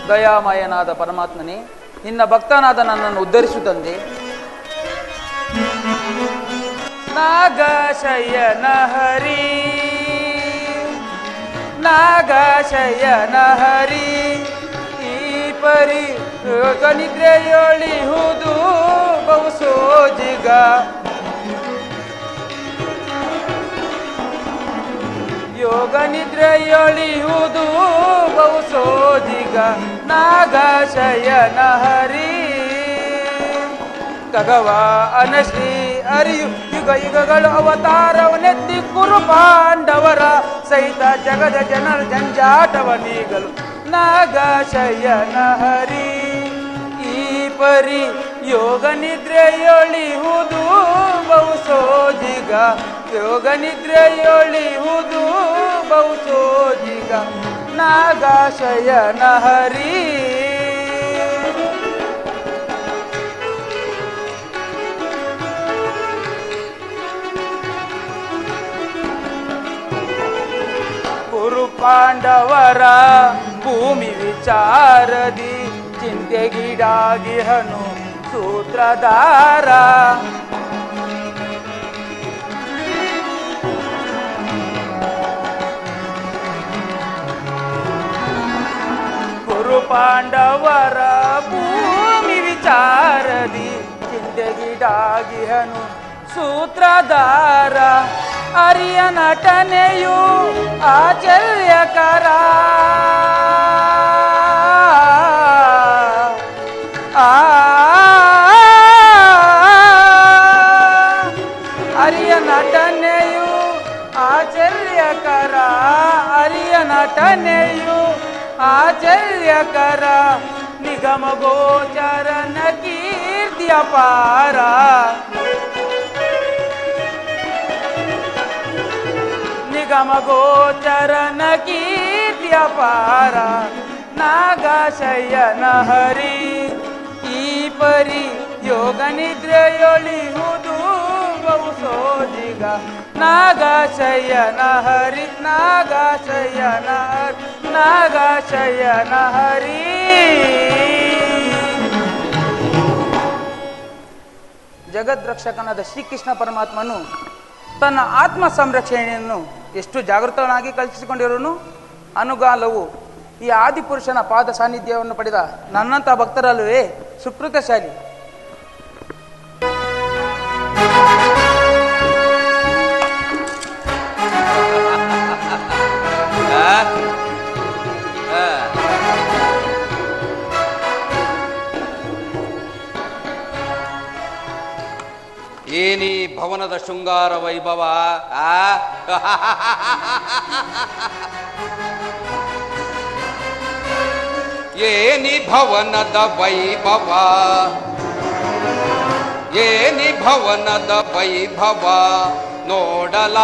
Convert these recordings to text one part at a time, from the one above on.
ದಯಾಮಯನಾದ ಪರಮಾತ್ಮನೇ, ನಿನ್ನ ಭಕ್ತನಾದ ನನ್ನನ್ನು ಉದ್ಧರಿಸು ತಂದೆ. ನಾಗಶಯನ ಹರಿ, ನಾಗಶಯನ ಹರಿ, ಈ ಪರಿ ಯೋಗ ನಿದ್ರೆಯೊಳಿಹುದು ಬಹು ಸೋಜಿಗ. ಯೋಗ ನಿದ್ರೆಯೊಳಿಹುದು ಬಹು ಸೋಜಿಗ. ನಾಗಶಯನ ಹರಿ, ಖಗವ ಅನಶ್ರೀ ಅರಿಯು ಯುಗ ಯುಗಗಳು ಅವತಾರವನೆತ್ತಿ ಕುರು ಪಾಂಡವರ ಸಹಿತ ಜಗದ ಜನರ ಜಂಜಾಟವ ನೀಗಲು. ನಾಗಶಯನ ಹರಿ, ಈ ಪರಿ ಯೋಗ ನಿದ್ರೆಯೊಳಿಹುದು ಬಹು ಸೋಜಿಗ. ಯೋಗ ನಿದ್ರೆಯೊಳಿಹುದು ಬಹು ಸೋಜಿಗ. ನಾಗಶಯನ ಹರಿ. ಕುರು ಪಾಂಡವರ ಭೂಮಿ ವಿಚಾರದಿ ಚಿಂತೆಗೀಡಾಗಿಹನು ಸೂತ್ರಧಾರ. ಕುರು ಪಾಂಡವರ ಭೂಮಿ ವಿಚಾರದಿ ಚಿಂತೆಗೀಡಾಗಿಹನು ಸೂತ್ರಧಾರ. ಅರಿಯ ನಟನೆಯು ಆಶ್ಚರ್ಯಕರ, ಅರಿಯ ನಟನೆಯು ಆಶ್ಚರ್ಯಕರ, ಅರಿಯ ನಟನೆಯು ಆಶ್ಚರ್ಯಕರ. ನಿಗಮ ಗೋಚರನ ಕೀರ್ತಿ ಅಪಾರ, ನಿಗಮ ಗೋಚರನ ಕೀರ್ತಿ ಅಪಾರ. ನಾಗಶಯನ ಹರಿ, ಈ ಪರಿ ಯೋಗ ನಿದ್ರೆಯೊಳಿಹುದು ಬಹು ಸೋಜಿಗ. ನಾಗಶಯನ ಹರಿ, ನಾಗಶಯನ ಹರಿ, ನಾಗಶಯನ ಹರಿ. ಜಗದ್ರಕ್ಷಕನಾದ ಶ್ರೀಕೃಷ್ಣ ಪರಮಾತ್ಮನು ತನ್ನ ಆತ್ಮ ಸಂರಕ್ಷಣೆಯನ್ನು ಎಷ್ಟು ಜಾಗೃತನಾಗಿ ಕಲ್ಪಿಸಿಕೊಂಡಿರೋನು. ಅನುಗಾಲವು ಈ ಆದಿಪುರುಷನ ಪಾದ ಸಾನ್ನಿಧ್ಯವನ್ನು ಪಡೆದ ನನ್ನಂಥ ಭಕ್ತರಲ್ಲವೇ ಸುಕೃತಶಾಲಿ. ಏನಿ ಭವನದ ಶೃಂಗಾರ ವೈಭವ, ಏನಿ ಭವನದ ವೈಭವ, ಏನಿ ಭವನದ ವೈಭವ. ನೋಡಲ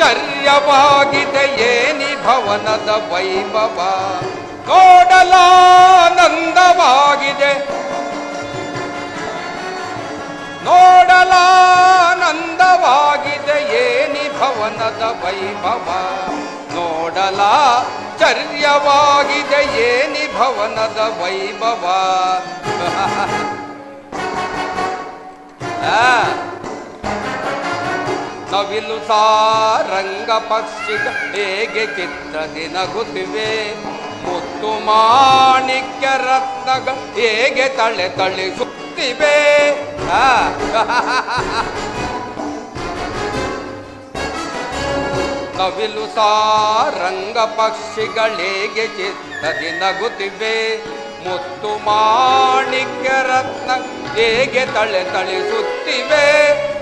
ಚರ್ಯವಾಗಿದೆ ಏನಿ ಭವನದ ವೈಭವ, ನೋಡಲಾನಂದವಾಗಿದೆ, ನೋಡಲಾನಂದವಾಗಿದೆ ಏನಿ ಭವನದ ವೈಭವ. ನೋಡಲ ಚರ್ಯವಾಗಿದೆ ಏನಿ ಭವನದ ವೈಭವ. ನವಿಲು ಸಾರಂಗ ಪಕ್ಷಿಗ ಹೇಗೆ ಚಿತ್ರದಿ ನಗುತ್ತಿವೆ, ಮುತ್ತು ಮಾಣಿಕ್ಯ ರತ್ನಗ ಹೇಗೆ ತಳೆ ತಳಿಸುತ್ತಿವೆ. ನವಿಲು ಸಾರಂಗ ಪಕ್ಷಿಗಳೇಗೆ ಚಿತ್ತದಿ ನಗುತ್ತಿವೆ, ಮುತ್ತು ಮಾಣಿಕ್ಯ ರತ್ನ ಹೇಗೆ ತಳೆ ತಳಿಸುತ್ತಿವೆ.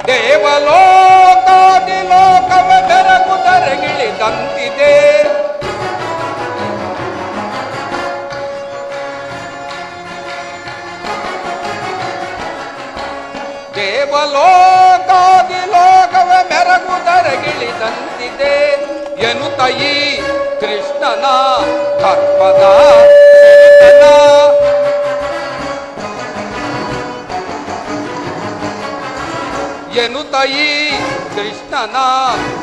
ದೇವಲೋಕಾದಿ ಲೋಕವ ಬೆರಗುದರಗಿಳಿದಂತಿದೆ, ದೇವಲೋಕಾದಿ ಲೋಕವ ಮೆರಗುದರಗಿಳಿದಂತಿದೆ. ಎನ್ನುತ್ತಯಿ ಕೃಷ್ಣನ ದರ್ಪದ ಎನ್ನುತ್ತಯಿ ಕೃಷ್ಣನ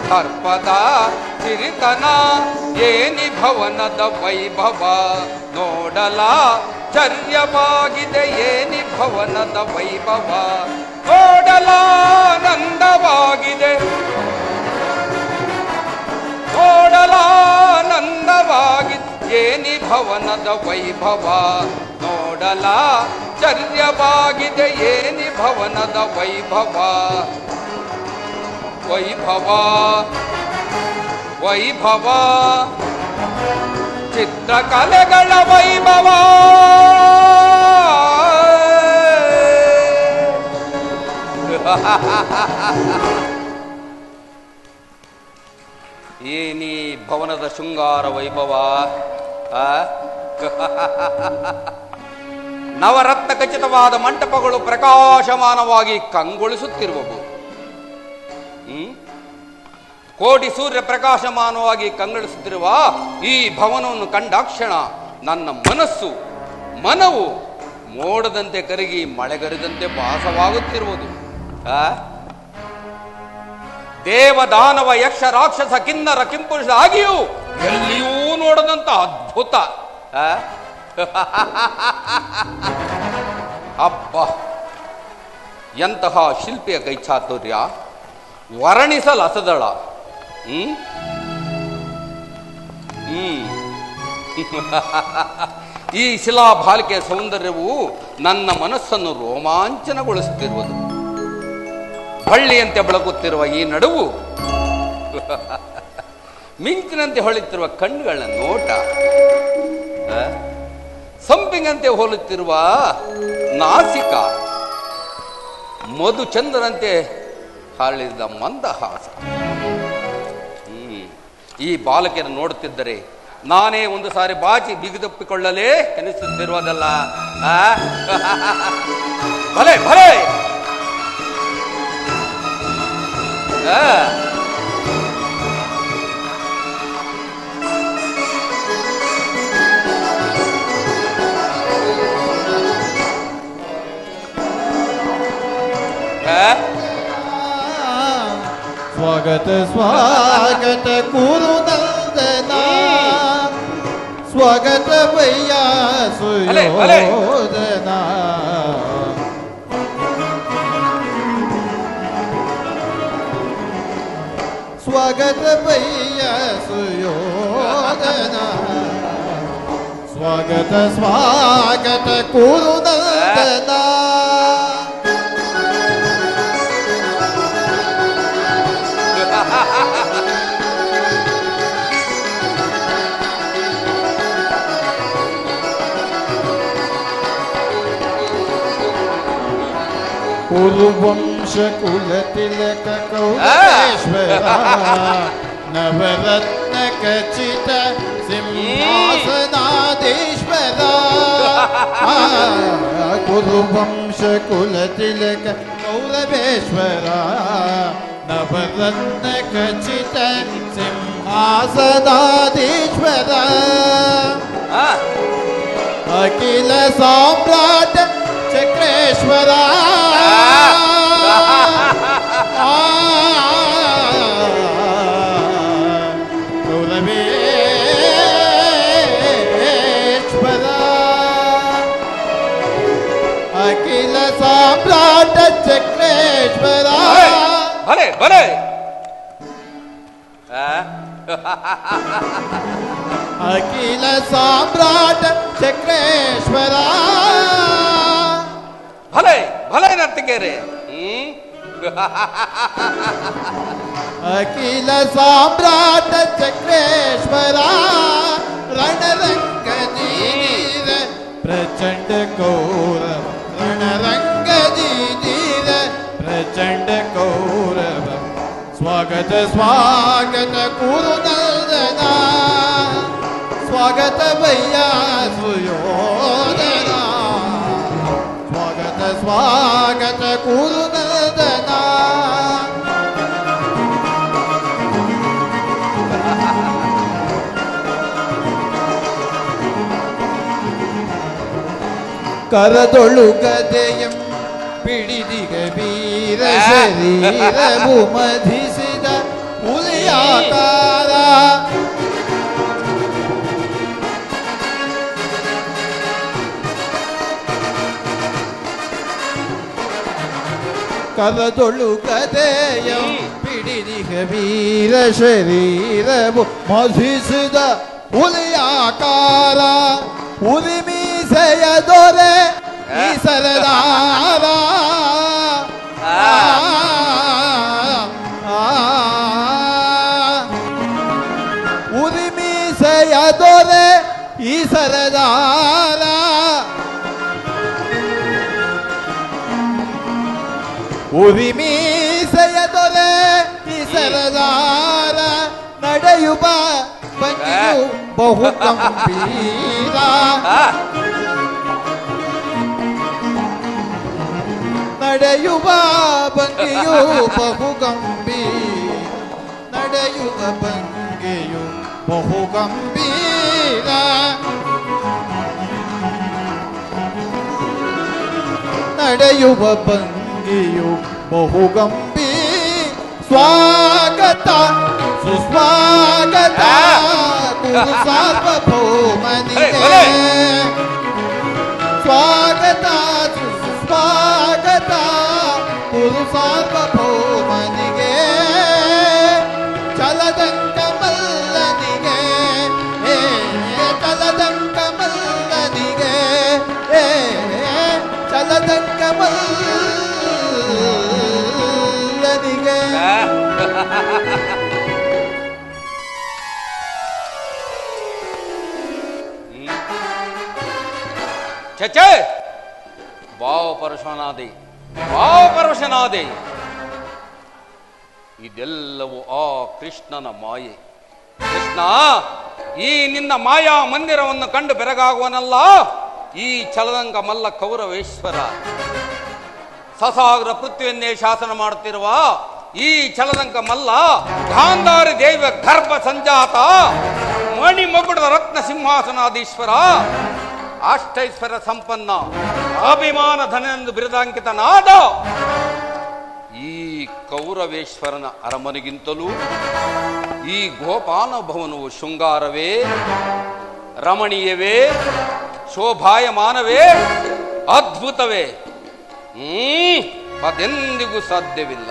ದರ್ಪದ ಸಿರಿತನ. ಏನಿ ಭವನದ ವೈಭವ ನೋಡಲ ಚರ್ಯವಾಗಿದೆ ಏನಿ ಭವನದ ವೈಭವ ನೋಡಲಾನಂದವಾಗಿದೆ ನೋಡಲಾನಂದವಾಗಿದೆ ಏನಿ ಭವನದ ವೈಭವ ನೋಡಲ ಚರ್ಯವಾಗಿದೆ ಏನಿ ಭವನದ ವೈಭವ ವೈಭವ ವೈಭವ ಚಿತ್ರಕಲೆಗಳ ವೈಭವ ಏನಿ ಭವನದ ಶೃಂಗಾರ ವೈಭವ ನವರತ್ನ ಖಚಿತವಾದ ಮಂಟಪಗಳು ಪ್ರಕಾಶಮಾನವಾಗಿ ಕಂಗೊಳಿಸುತ್ತಿರುವವು. ಕೋಟಿ ಸೂರ್ಯ ಪ್ರಕಾಶಮಾನವಾಗಿ ಕಂಗೊಳಿಸುತ್ತಿರುವ ಈ ಭವನವನ್ನು ಕಂಡಾಕ್ಷಣ ನನ್ನ ಮನವು ಮೋಡದಂತೆ ಕರಗಿ ಮಳೆಗರಿದಂತೆ ಭಾಸವಾಗುತ್ತಿರುವುದು. ದೇವ ದಾನವ ಯಕ್ಷ ರಾಕ್ಷಸ ಕಿನ್ನರ ಕಿಂಪುರುಷ ಆಗಿಯೂ ಎಲ್ಲಿಯೂ ನೋಡದಂತ ಅದ್ಭುತ. ಅಪ್ಪ, ಎಂತಹ ಶಿಲ್ಪಿಯ ಕೈಚಾತುರ್ಯ, ವರ್ಣಿಸಲು ಅಸದಳ. ಈ ಶಿಲಾಬಾಲಿಕೆಯ ಸೌಂದರ್ಯವು ನನ್ನ ಮನಸ್ಸನ್ನು ರೋಮಾಂಚನಗೊಳಿಸುತ್ತಿರುವುದು. ಬಳ್ಳಿಯಂತೆ ಬೆಳಗುತ್ತಿರುವ ಈ ನಡುವು, ಮಿಂಚಿನಂತೆ ಹೊಳೆಯುತ್ತಿರುವ ಕಣ್ಣುಗಳ ನೋಟ, ಸಂಪಿಂಗಂತೆ ಹೋಲುತ್ತಿರುವ ನಾಸಿಕ, ಮಧುಚಂದ್ರನಂತೆ ಹಾಳಿದ ಮಂದಹಾಸ. ಈ ಬಾಲಕಿಯನ್ನು ನೋಡುತ್ತಿದ್ದರೆ ನಾನೇ ಒಂದು ಸಾರಿ ಬಾಚಿ ಬಿಗಿದಪ್ಪಿಕೊಳ್ಳಲೇ ಎನಿಸುತ್ತಿರುವುದಲ್ಲ. ಭಲೆ ಭಲೆ स्वागत स्वागत कुरुनंदन स्वागत भैया सुयोधना स्वागत भैया सुयोधना स्वागत स्वागत कुरुनंदना कुरुवंश कुल तिलक कौलेश्वरा नवरत्न खचित सिंहासनाधीश्वरा कुरुवंश कुल तिलक कौलेश्वरा नवरत्न खचित सिंहासनाधीश्वरा अखिल साम्राट चक्रेश्वरा गौरवेश्वरा अखिल साम्राट चक्रेश्वरा भले भले अखिल साम्राट चक्रेश्वरा भले भले नर्तकियरे अखिल साम्राट चक्रेश्वरा रणरंगदीर प्रचंड कौरव रणरंगदीर प्रचंड कौरव स्वागत स्वागत कुरुनंदना स्वागत भैया सुयोधना स्वागत स्वागत कुरुनंदना करदೊಳು ಗದೆಯಂ ಪಿಡಿದಿಗ ವೀರ ಶರೀರವು ಮಧಿಸಿದ ಹುಲಿಯಾಕಾರ ಕರದೊಳು ಗದೆಯ ಪಿಡಿದಿಗ ವೀರ ಶರೀರವು ಮಧಿಸಿದ ಹುಲಿಯಾಕಾರ ಉರಿಮೀಸೆಯ ದೊರೆ ಈ ಸರದಾರ ಉರಿಮೀಸೆಯ ದೊರೆ ಈ ಸರದಾರ ಉರಿಮೀಸೆಯ ದೊರೆ ಈ ಸರದಾರ ನಡೆಯುವ ಭಂಗಿಯು ಬಹು ಗಂಭೀರ ನಡೆಯುವ ಭಂಗಿಯು ಬಹು ಗಂಭೀರ ನಡೆಯುವ ಭಂಗಿಯು ಬಹು ಗಂಭೀರ ನಡೆಯುವ ಭಂಗಿಯು ಬಹು ಗಂಭೀರ ಸ್ವಾಗತ ಸುಸ್ವಾಗತ ಗುರು ಸಾರ್ವಭೌಮನಿಗೆ ಸ್ವಾಗತ ಸುಸ್ವಾಗತ ಗುರು ಸಾರ್ವಭೌಮನಿಗೆ ಚಲದಂಕ ಮಲ್ಲನಿಗೆ ಚಲದಂಕ ಮಲ್ಲನಿಗೆ ಚಲದಂಕ ಮಲ್ಲನಿಗೆ ಚಚೆ ಭಾವಪರವಶನಾದೆ ಇದೆಲ್ಲವೂ ಆ ಕೃಷ್ಣನ ಮಾಯೆ. ಕೃಷ್ಣ, ಈ ನಿನ್ನ ಮಾಯಾ ಮಂದಿರವನ್ನು ಕಂಡು ಬೆರಗಾಗುವನಲ್ಲ ಈ ಚಲದಂಗ ಮಲ್ಲ ಕೌರವೇಶ್ವರ. ಸಸಾಗರ ಪೃಥ್ವಿಯನ್ನೇ ಶಾಸನ ಮಾಡುತ್ತಿರುವ ಈ ಚಲದಂಕ ಮಲ್ಲ ಗಾಂಧಾರಿ ದೇವಿಯ ಗರ್ಭ ಸಂಜಾತ ಮಣಿಮಗುಡದ ರತ್ನ ಸಿಂಹಾಸನಾಧೀಶ್ವರ, ಅಷ್ಟೈಶ್ವರ್ಯ ಸಂಪನ್ನ, ಅಭಿಮಾನ ಧನೆಂದು ಬಿರುದಾಂಕಿತನಾದ ಈ ಕೌರವೇಶ್ವರನ ಅರಮನೆಗಿಂತಲೂ ಈ ಗೋಪಾಲ ಭವನವು ಶೃಂಗಾರವೇ, ರಮಣೀಯವೇ, ಶೋಭಾಯಮಾನವೇ, ಅದ್ಭುತವೇ. ಅದೆಂದಿಗೂ ಸಾಧ್ಯವಿಲ್ಲ.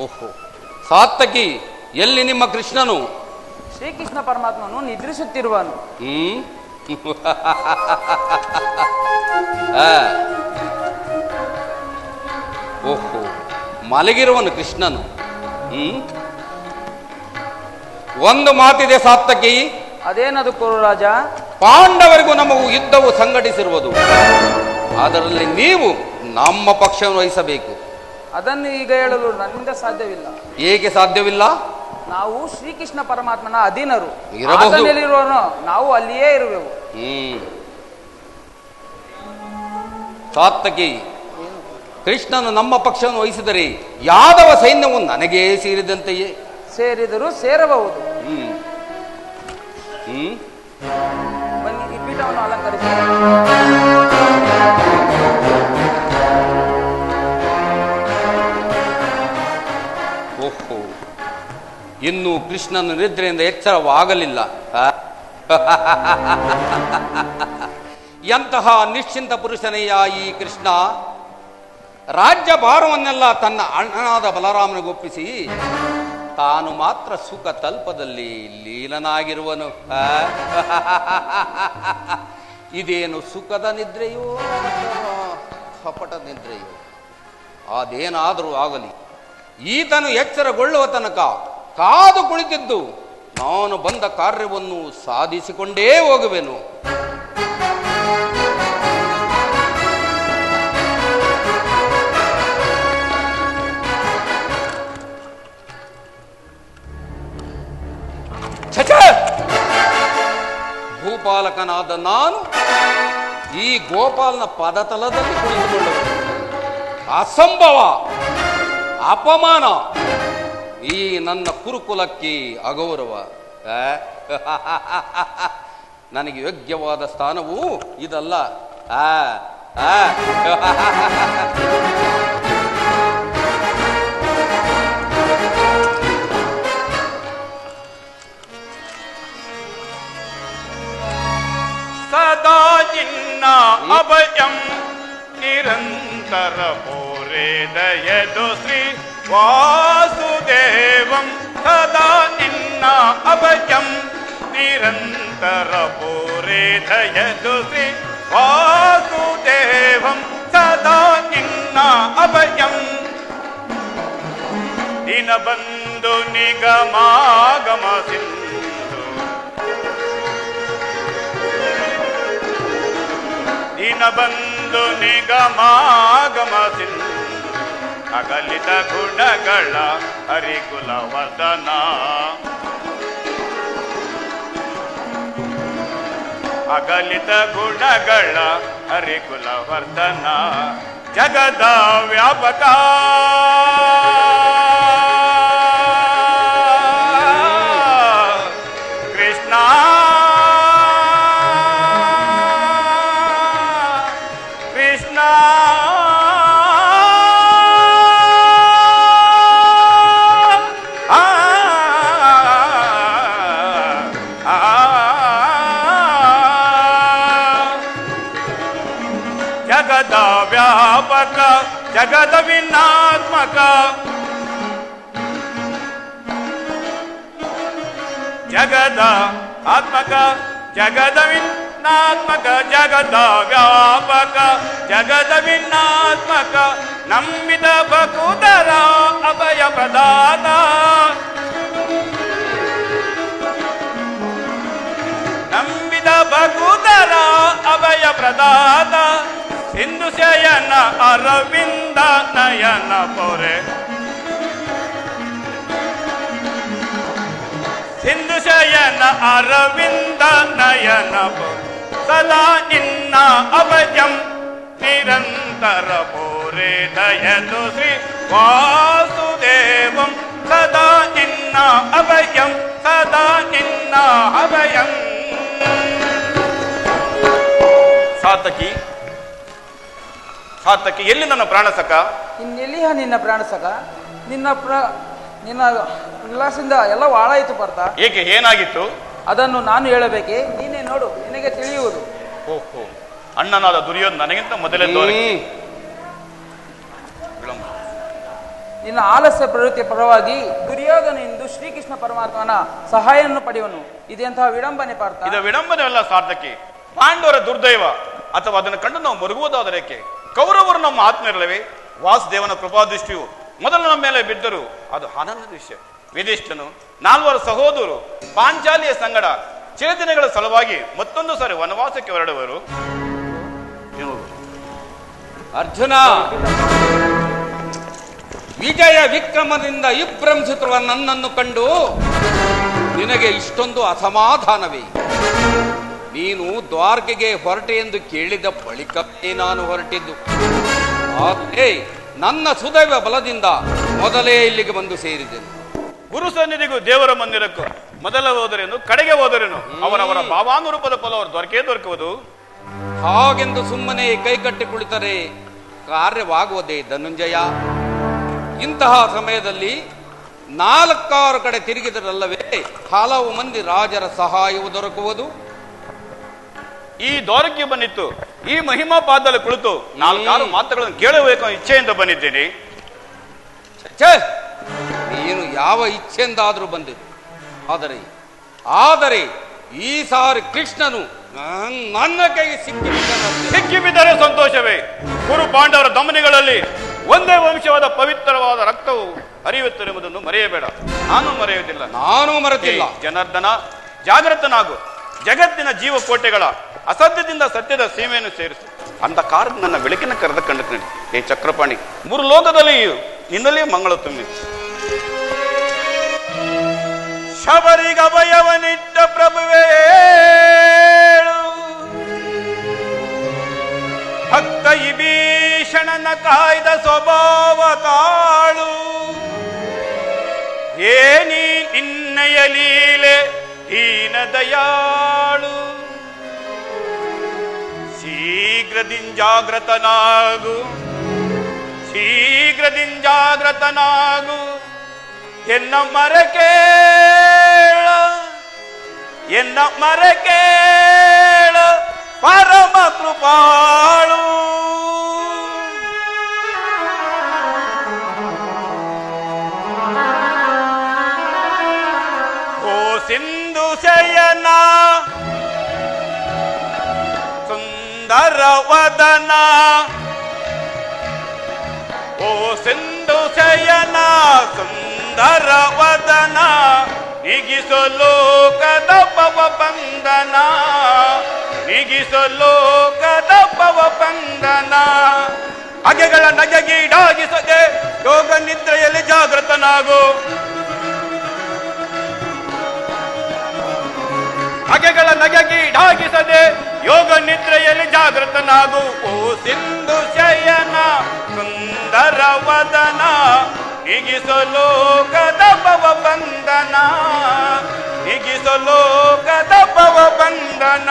ಓಹೋ ಸಾತ್ತಕಿ, ಎಲ್ಲಿ ನಿಮ್ಮ ಕೃಷ್ಣನು? ಶ್ರೀಕೃಷ್ಣ ಪರಮಾತ್ಮನು ನಿದ್ರಿಸುತ್ತಿರುವನು. ಓಹೋ, ಮಲಗಿರುವನು ಕೃಷ್ಣನು. ಒಂದು ಮಾತಿದೆ ಸಾತ್ತಕಿ. ಅದೇನದು ಕುರುರಾಜ? ಪಾಂಡವರಿಗೂ ನಮಗೂ ಯುದ್ಧವು ಸಂಘಟಿಸಿರುವುದು. ಅದರಲ್ಲಿ ನೀವು ನಮ್ಮ ಪಕ್ಷವನ್ನು ವಹಿಸಬೇಕು. ಅದನ್ನು ಈಗ ಹೇಳಲು ನನ್ನಿಂದ ಸಾಧ್ಯವಿಲ್ಲ. ಏಕೆ ಸಾಧ್ಯವಿಲ್ಲ? ನಾವು ಶ್ರೀಕೃಷ್ಣ ಪರಮಾತ್ಮನ ಅಧೀನರು. ಇರಬಹುದು. ನಾವು ಅಲ್ಲಿಯೇ ಇರುವೆವು. ಸಾತ್ತಕಿ, ಕೃಷ್ಣನು ನಮ್ಮ ಪಕ್ಷವನ್ನು ವಹಿಸಿದರೆ ಯಾದವ ಸೈನ್ಯವು ನನಗೇ ಸೇರಿದಂತೆಯೇ. ಸೇರಿದರೂ ಸೇರಬಹುದು. ಬನ್ನಿ, ಈ ಪೀಠವನ್ನು ಅಲಂಕರಿಸಿ. ಓಹೋ, ಇನ್ನು ಕೃಷ್ಣನ ನಿದ್ರೆಯಿಂದ ಎಚ್ಚರವಾಗಲಿಲ್ಲ. ಎಂತಹ ನಿಶ್ಚಿಂತ ಪುರುಷನಯ್ಯ ಈ ಕೃಷ್ಣ. ರಾಜ್ಯ ಭಾರವನ್ನೆಲ್ಲ ತನ್ನ ಅಣ್ಣನಾದ ಬಲರಾಮನಿಗೊಪ್ಪಿಸಿ ತಾನು ಮಾತ್ರ ಸುಖ ತಲ್ಪದಲ್ಲಿ ಲೀಲನಾಗಿರುವನು. ಇದೇನು ಸುಖದ ನಿದ್ರೆಯೋ ಕಪಟ ನಿದ್ರೆಯೋ? ಅದೇನಾದರೂ ಆಗಲಿ, ಈತನು ಎಚ್ಚರಗೊಳ್ಳುವ ತನಕ ಕಾದು ಕುಳಿತಿದ್ದು ನಾನು ಬಂದ ಕಾರ್ಯವನ್ನು ಸಾಧಿಸಿಕೊಂಡೇ ಹೋಗುವೆನು. ಭೂಪಾಲಕನಾದ ನಾನು ಈ ಗೋಪಾಲನ ಪದತಲದಲ್ಲಿ ಕುಳಿತುಕೊಳ್ಳುವುದು ಅಸಂಭವ, ಅಪಮಾನ, ಈ ನನ್ನ ಕುರುಕುಲಕ್ಕೆ ಅಗೌರವ. ನನಗೆ ಯೋಗ್ಯವಾದ ಸ್ಥಾನವು ಇದಲ್ಲ. ಸದಾ ನಿನ್ನ ಅಭಯಂ ನಿರಂತರ ಪೂರೇದಯದು ಶ್ರೀ ವಾಸುದೇವಂ ಸದಾ ನಿನ್ನ ಅಭಯಂ ನಿರಂತರ ಪೂರೇದಯದು ಶ್ರೀ ವಾಸುದೇವಂ ಸದಾ ನಿನ್ನ ಅಭಯಂ ದಿನಬಂಧು ನಿಗಮಾಗಮ ಸಿಂಧು ದಿನಬಂಧು ನಿಗಮಾಗಮ ಸಿಂಧು ಅಗಲಿದ ಗುಣಗಳ ಹರಿಕುಲವರ್ಧನ ಅಗಲಿದ ಗುಣಗಳ ಹರಿಕುಲವರ್ಧನ ಜಗದ ವ್ಯಾಪಕ ಕೃಷ್ಣ ಕೃಷ್ಣ ಜಗದ ವ್ಯಾಪಕ ಜಗದ ವಿನಾತ್ಮಕ ಜಗದ ಆತ್ಮಕ ಜಗದ ವಿನಾತ್ಮಕ ಜಗದ ವ್ಯಾಪಕ ಜಗದ ವಿನಾತ್ಮಕ ನಂಬಿದ ಭಕುತರ ಅಭಯ ಪ್ರದಾನ ನಂಬಿದ ಭಕುತರ ಅಭಯ ಪ್ರದಾನ ಸಿಂಧು ಶಯನ ಅರವಿಂದ ನಯನ ಪೊರೆ ಸಿಂಧು ಶಯನ ಅರವಿಂದ ನಯನ ಪೊರೆ ಸದಾ ನಿನ್ನ ಅಭಯಂ ನಿರಂತರ ಪೂರೇ ದಯದು ಶ್ರೀ ವಾಸುದೇವಂ ಸದಾ ನಿನ್ನ ಅಭಯಂ ಸದಾ ನಿನ್ನ ಅಭಯಂ. ಸಾತಕಿ ಸಾತಕಿ ಎಲ್ಲಿ ನನ್ನ ಪ್ರಾಣಸಕ? ಇನ್ನೆಲ್ಲಿಯ ನಿನ್ನ ಪ್ರಾಣಸಕ? ನಿನ್ನ ನಿನ್ನ ಉಲ್ಲಾಸದಿಂದ ಎಲ್ಲ ಹಾಳಾಯಿತು ಪಾರ್ಥ. ಏಕೆ, ಏನಾಗಿತ್ತು? ಅದನ್ನು ನಾನು ಹೇಳಬೇಕೆ? ನೀನೇ ನೋಡು, ನಿನಗೆ ತಿಳಿಯುವುದು. ಓಹೋ, ಅಣ್ಣನಾದ ದುರ್ಯೋಧನ ನನಗಿಂತ ಮೊದಲೇ ನಿನ್ನ ಆಲಸ್ಯ ಪ್ರವೃತ್ತಿಯ ಪರವಾಗಿ ದುರ್ಯೋಧನ ಎಂದು ಶ್ರೀಕೃಷ್ಣ ಪರಮಾತ್ಮನ ಸಹಾಯವನ್ನು ಪಡೆಯುವನು. ಇದೆಂತಹ ವಿಡಂಬನೆ ಪಾರ್ಥ. ಇದು ವಿಡಂಬನೆ ಅಲ್ಲ ಸಾರ್ಥಕಿ, ಪಾಂಡವರ ದುರ್ದೈವ. ಅಥವಾ ಅದನ್ನು ಕಂಡು ನಾವು ಮರುಗುವುದಾದರೇಕೆ? ಕೌರವರು ನಮ್ಮ ಆತ್ಮೀಯರಲ್ಲವೇ? ವಾಸುದೇವನ ಕೃಪಾದೃಷ್ಟಿಯು ಮೊದಲು ನಮ್ಮ ಮೇಲೆ ಬಿದ್ದರು, ಅದು ಆನಂದದ ವಿಷಯ. ವಿಧಿಷ್ಠನು, 4 ಸಹೋದರರು ಪಾಂಚಾಲಿಯ ಸಂಗಡ ಚಿರದಿನಗಳ ಸಲುವಾಗಿ ಮತ್ತೊಂದು ಸಾರಿ ವನವಾಸಕ್ಕೆ ಹೊರಡುವರು. ಅರ್ಜುನ, ವಿಜಯ ವಿಕ್ರಮದಿಂದ ವಿಭ್ರಂಸಿರುವ ನನ್ನನ್ನು ಕಂಡು ನಿನಗೆ ಇಷ್ಟೊಂದು ಅಸಮಾಧಾನವೇ? ನೀನು ದ್ವಾರಕೆಗೆ ಹೊರಟೆ ಎಂದು ಕೇಳಿದ ಬಳಿಕವೇ ನಾನು ಹೊರಟಿದ್ದು. ಆದರೆ ನನ್ನ ಸುದೈವ ಬಲದಿಂದ ಮೊದಲೇ ಇಲ್ಲಿಗೆ ಬಂದು ಸೇರಿದೆನು. ಗುರು ಸನ್ನಿಧಿಗೂ ದೇವರ ಮಂದಿರಕ್ಕೂ ಮೊದಲ ಹೋದರೇನು ಕಡೆಗೆ ಹೋದರೇನು ಅವರವರ ಭಾವಾನುರೂಪದ ಫಲ ಅವರು ದೊರಕುವುದು. ಹಾಗೆಂದು ಸುಮ್ಮನೆ ಕೈಕಟ್ಟಿ ಕುಳಿತರೆ ಕಾರ್ಯವಾಗುವುದೇ ಧನುಂಜಯ? ಇಂತಹ ಸಮಯದಲ್ಲಿ 4 ಕಡೆ ತಿರುಗಿದರಲ್ಲವೇ ಹಲವು ಮಂದಿ ರಾಜರ ಸಹಾಯವು ದೊರಕುವುದು. ಈ ದೌರ್ಗೆ ಬಂದಿತ್ತು, ಈ ಮಹಿಮಾ ಪಾದದಲ್ಲಿ ಕುಳಿತು 4 ಮಾತುಗಳನ್ನು ಕೇಳಬೇಕು ಇಚ್ಛೆಯಿಂದ ಬಂದಿದ್ದೀನಿ. ನೀನು ಯಾವ ಇಚ್ಛೆಯಿಂದಾದರೂ ಬಂದಿದ್ದು, ಆದರೆ ಈ ಸಾರಿ ಕೃಷ್ಣನು ನನ್ನ ಕೈಗೆ ಸಿಕ್ಕಿಬಿದ್ದರೆ ಸಂತೋಷವೇ. ಗುರು ಪಾಂಡವರ ದಮನಿಗಳಲ್ಲಿ ಒಂದೇ ವಂಶವಾದ ಪವಿತ್ರವಾದ ರಕ್ತವು ಹರಿಯುತ್ತಿರುವುದನ್ನು ಮರೆಯಬೇಡ. ನಾನು ಮರೆಯುವುದಿಲ್ಲ, ನಾನು ಮರೆತಿಲ್ಲ. ಜನಾರ್ದನ, ಜಾಗೃತನಾಗು. ಜಗತ್ತಿನ ಜೀವಕೋಟೆಗಳ ಅಸತ್ಯದಿಂದ ಸತ್ಯದ ಸೀಮೆಯನ್ನು ಸೇರಿಸು. ಅಂಧಕಾರದ ನನ್ನ ಬೆಳಕಿನ ಕರೆದ ಕಂಡುಕೊಂಡಿ. ಹೇ ಚಕ್ರಪಾಣಿ, 3 ಲೋಕದಲ್ಲಿಯೂ ನಿನ್ನಲ್ಲಿಯೇ ಮಂಗಳ ತುಂಬಿ. ಶಬರಿಗಭಯವನಿಟ್ಟ ಪ್ರಭುವೇ, ಭಕ್ತ ವಿಭೀಷಣನ ಕಾಯ್ದ ಸ್ವಭಾವ ತಾಳು. ಏನಿ ನಿನ್ನಯ ಲೀಲೆ ದೀನ ದಯಾಳು. ಶೀಘ್ರದಿಂಜಾಗ್ರತನಾಗು, ಶೀಘ್ರದಿಂಜಾಗ್ರತನಾಗು. ಎನ್ನ ಮರಕೇಳ, ಎನ್ನ ಮರಕೇಳ. ಪರಮ ಕೃಪಾಳು. ಓ ಸಿಂಧು ಶಯನ ಸುಂದರ ವದನ, ಓ ಸಿಂಧು ಶಯನ ಸುಂದರ ವದನ, ನಿಗಿಸೋ ಲೋಕದ ಪವ ಬಂಧನ, ನಿಗಿಸೋ ಲೋಕದ ಪವ ಬಂಧನ. ಹಗೆಗಳ ನಗೆಗೀಡಾಗಿಸದೆ ಯೋಗ ನಿದ್ರೆಯಲ್ಲಿ ಜಾಗೃತನಾಗು, ಹಗೆಗಳ ನಗೆಗೀಡಾಗಿಸದೆ ಯೋಗ ನಿದ್ರೆಯಲ್ಲಿ ಜಾಗೃತನಾಗು. ಓ ಸಿಂಧು ಶಯನ ಸುಂದರ ವದನ, ನಿಗಿಸೋ ಲೋಕದ ಪವ ಬಂಧನ, ನಿಗಿಸೋ ಲೋಕದ ಪವ ಬಂಧನ.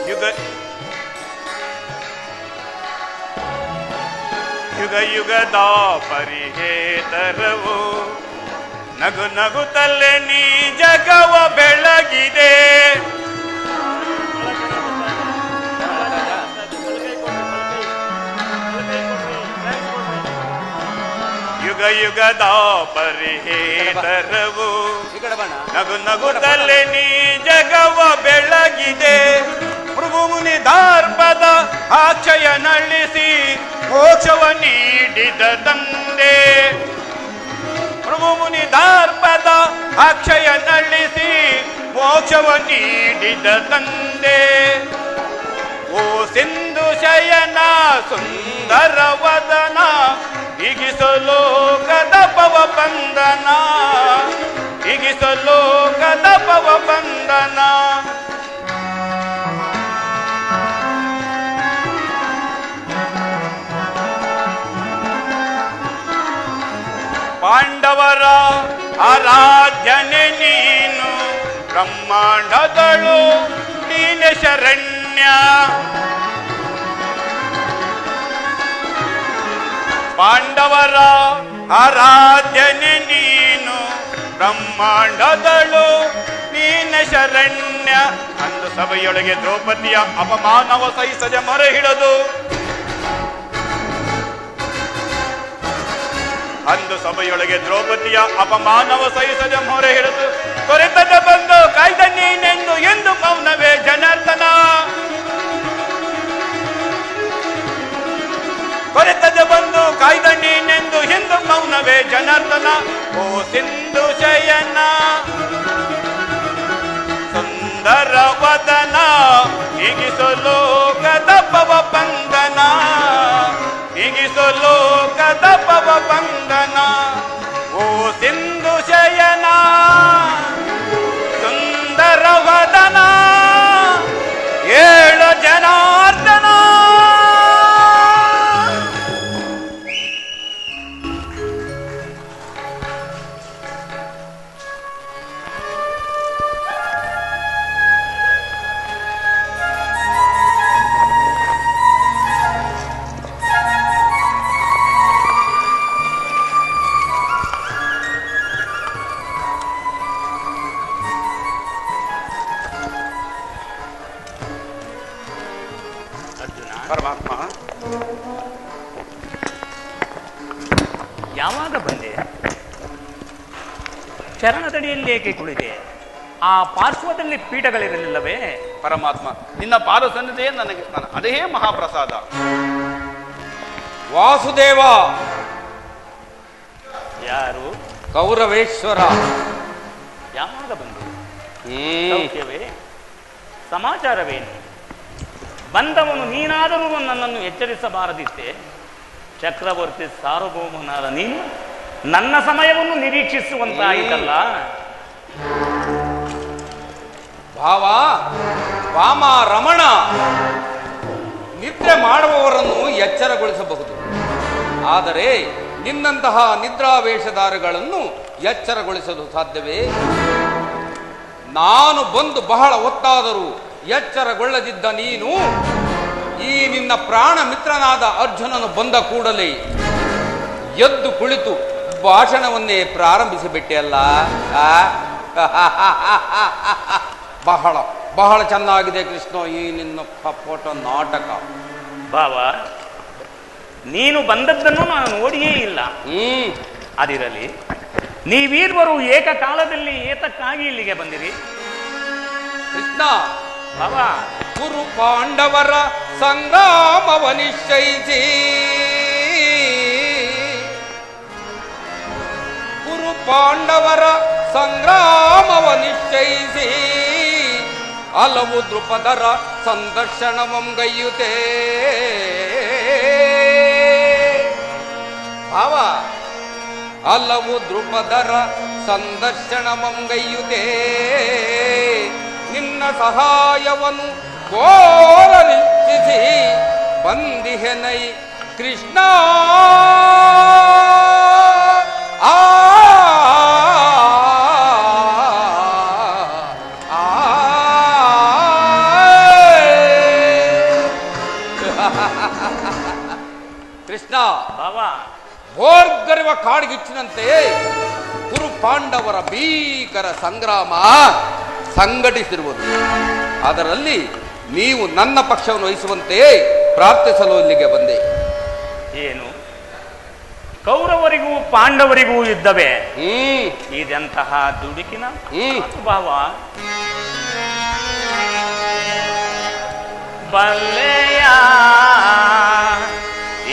ಯುಗ ಯುಗ ಯುಗದ ಪರಿಹೇತರವು ನಗು ನಗುತ್ತಲ್ಲೇ ನೀ ಜಗವ ಬೆಳಗಿದೆ. ಯುಗ ಯುಗದ ಪರಿಹೇತರವು ನಗು ನಗುತ್ತಲ್ಲೇ ನೀ ಜಗವ ಬೆಳಗಿದೆ. ಭೃಗು ಮುನಿ ದಾರ್ಪದ ಆಕ್ಷಯ ನಳಿಸಿ ಮೋಕ್ಷವ ನೀಡಿದ ತಂದೆ, ಭೃಗು ಮುನಿ ದಾರ್ಪದ ಅಕ್ಷಯ ನಳಿಸಿ ಮೋಕ್ಷವ ನೀಡಿದ ತಂದೆ. ಓ ಸಿಂಧು ಶಯನ ಸುಂದರ ವದನ, ಹಿಗಿಸೋ ಲೋಕದ ಪವ ಬಂಧನ, ಹಿಗಿಸೋ ಲೋಕದ ಪವ ಬಂಧನ. ಪಾಂಡವರ ಆರಾಧ್ಯನೆ ನೀನು, ಬ್ರಹ್ಮಾಂಡಗಳು ನೀನೆ ಶರಣ್ಯ. ಪಾಂಡವರ ಆರಾಧ್ಯನೆ ನೀನು, ಬ್ರಹ್ಮಾಂಡಗಳು ನೀನೆ ಶರಣ್ಯ. ಅಂದು ಸಭೆಯೊಳಗೆ ದ್ರೌಪದಿಯ ಅಪಮಾನವ ಸಹಿಸದೆ ಮೊರೆ ಹಿಡದು, ಅಂದು ಸಭೆಯೊಳಗೆ ದ್ರೌಪದಿಯ ಅಪಮಾನವ ಸಹಿಸದೆ ಮೊರೆ ಹಿಡಿದು ಕೊರೆತದ ಬಂದು ಕಾಯ್ದ ನೀನೆಂದು ಎಂದು ಮೌನವೇ ಜನಾರ್ದನ. ಕೊರೆತದ ಬಂದು ಕಾಯ್ದ ನೀನೆಂದು ಎಂದು ಮೌನವೇ ಜನಾರ್ದನ. ಓ ಸಿಂಧು ಶಯನ ಸುಂದರ ವದನ, ಹಿಗಿಸೋ ಲೋಕದ ಪವ ಬಂಧನ, ಹಿಗಿಸೋ ಲೋಕದ ಪವ ಬಂಧನ. ಓ ಸಿಂಧು ಶಯನ ಸುಂದರ ವದನ, ಏಳ ಜನಾರ್ದನ. ಪರಮಾತ್ಮ, ಯಾವಾಗ ಬಂದೆ? ಚರಣದಡಿಯಲ್ಲಿ ಏಕೆ ಕುಳಿತೆ? ಆ ಪಾರ್ಶ್ವದಲ್ಲಿ ಪೀಠಗಳಿರಲಿಲ್ಲವೇ? ಪರಮಾತ್ಮ, ನಿನ್ನ ಪಾದ ಸನ್ನಿಧಿಯೇ ನನಗೆ ಸ್ನಾನ, ಅದೇ ಮಹಾಪ್ರಸಾದ. ವಾಸುದೇವ. ಯಾರು? ಕೌರವೇಶ್ವರ. ಯಾವಾಗ ಬಂದು? ಸೌಖ್ಯವೇ? ಸಮಾಚಾರವೇನು? ಬಂದವನು ನೀನಾದರೂ ನನ್ನನ್ನು ಎಚ್ಚರಿಸಬಾರದಿತ್ತೆ? ಚಕ್ರವರ್ತಿ ಸಾರ್ವಭೌಮನಾದ ನೀನು ನನ್ನ ಸಮಯವನ್ನು ನಿರೀಕ್ಷಿಸುವಂತಾಯಿತಲ್ಲ. ಭಾವ ವಾಮ ರಮಣ, ನಿದ್ರೆ ಮಾಡುವವರನ್ನು ಎಚ್ಚರಗೊಳಿಸಬಹುದು, ಆದರೆ ನಿನ್ನಂತಹ ನಿದ್ರಾವೇಶಧಾರಿಗಳನ್ನು ಎಚ್ಚರಗೊಳಿಸಲು ಸಾಧ್ಯವೇ? ನಾನು ಬಂದು ಬಹಳ ಹೊತ್ತಾದರೂ ಎಚ್ಚರಗೊಳ್ಳದಿದ್ದ ನೀನು ಈ ನಿನ್ನ ಪ್ರಾಣ ಮಿತ್ರನಾದ ಅರ್ಜುನನು ಬಂದ ಕೂಡಲೇ ಎದ್ದು ಕುಳಿತು ಭಾಷಣವನ್ನೇ ಪ್ರಾರಂಭಿಸಿಬಿಟ್ಟೆ ಅಲ್ಲ. ಬಹಳ ಬಹಳ ಚೆನ್ನಾಗಿದೆ ಕೃಷ್ಣ ಈ ನಿನ್ನ ಕಪಟ ನಾಟಕ. ಬಾವ, ನೀನು ಬಂದದ್ದನ್ನು ನಾನು ನೋಡಿಯೇ ಇಲ್ಲ. ಅದಿರಲಿ, ನೀವೀರ್ವರು ಏಕಕಾಲದಲ್ಲಿ ಏತಕ್ಕಾಗಿ ಇಲ್ಲಿಗೆ ಬಂದಿರಿ? ಕೃಷ್ಣ, ಬಾವ, ಕುರು ಪಾಂಡವರ ಸಂಗ್ರಾಮವ ನಿಶ್ಚಯಿಸಿ, ಕುರು ಪಾಂಡವರ ಸಂಗ್ರಾಮವ ನಿಶ್ಚಯಿಸಿ ಹಲವು ದೃಪದರ ಸಂದರ್ಶನವಂಗೈಯುತ್ತೇ. ಭಾವ, ಹಲವು ದೃಪದರ ಸಂದರ್ಶನವಂಗೈಯುತ್ತೇ ನಿನ್ನ ಸಹಾಯವನ್ನು ಕೋರ ನಿಶ್ಚಿಸಿ ಬಂದಿಹೆನೈ ಕೃಷ್ಣ. ಆ ಕೃಷ್ಣ, ಭೋರ್ಗರಿವ ಕಾಡ್ಗಿಚ್ಚಿನಂತೆ ಕುರು ಪಾಂಡವರ ಭೀಕರ ಸಂಗ್ರಾಮ ಸಂಘಟಿಸಿರುವುದು. ಅದರಲ್ಲಿ ನೀವು ನನ್ನ ಪಕ್ಷವನ್ನು ವಹಿಸುವಂತೆ ಪ್ರಾರ್ಥಿಸಲು ಇಲ್ಲಿಗೆ ಬಂದೆ. ಏನು, ಕೌರವರಿಗೂ ಪಾಂಡವರಿಗೂ ಯುದ್ಧವೇ? ಇದೆಂತಹ ದುಡುಕಿನ ಭಾವ. ಬಲ್ಲೆಯ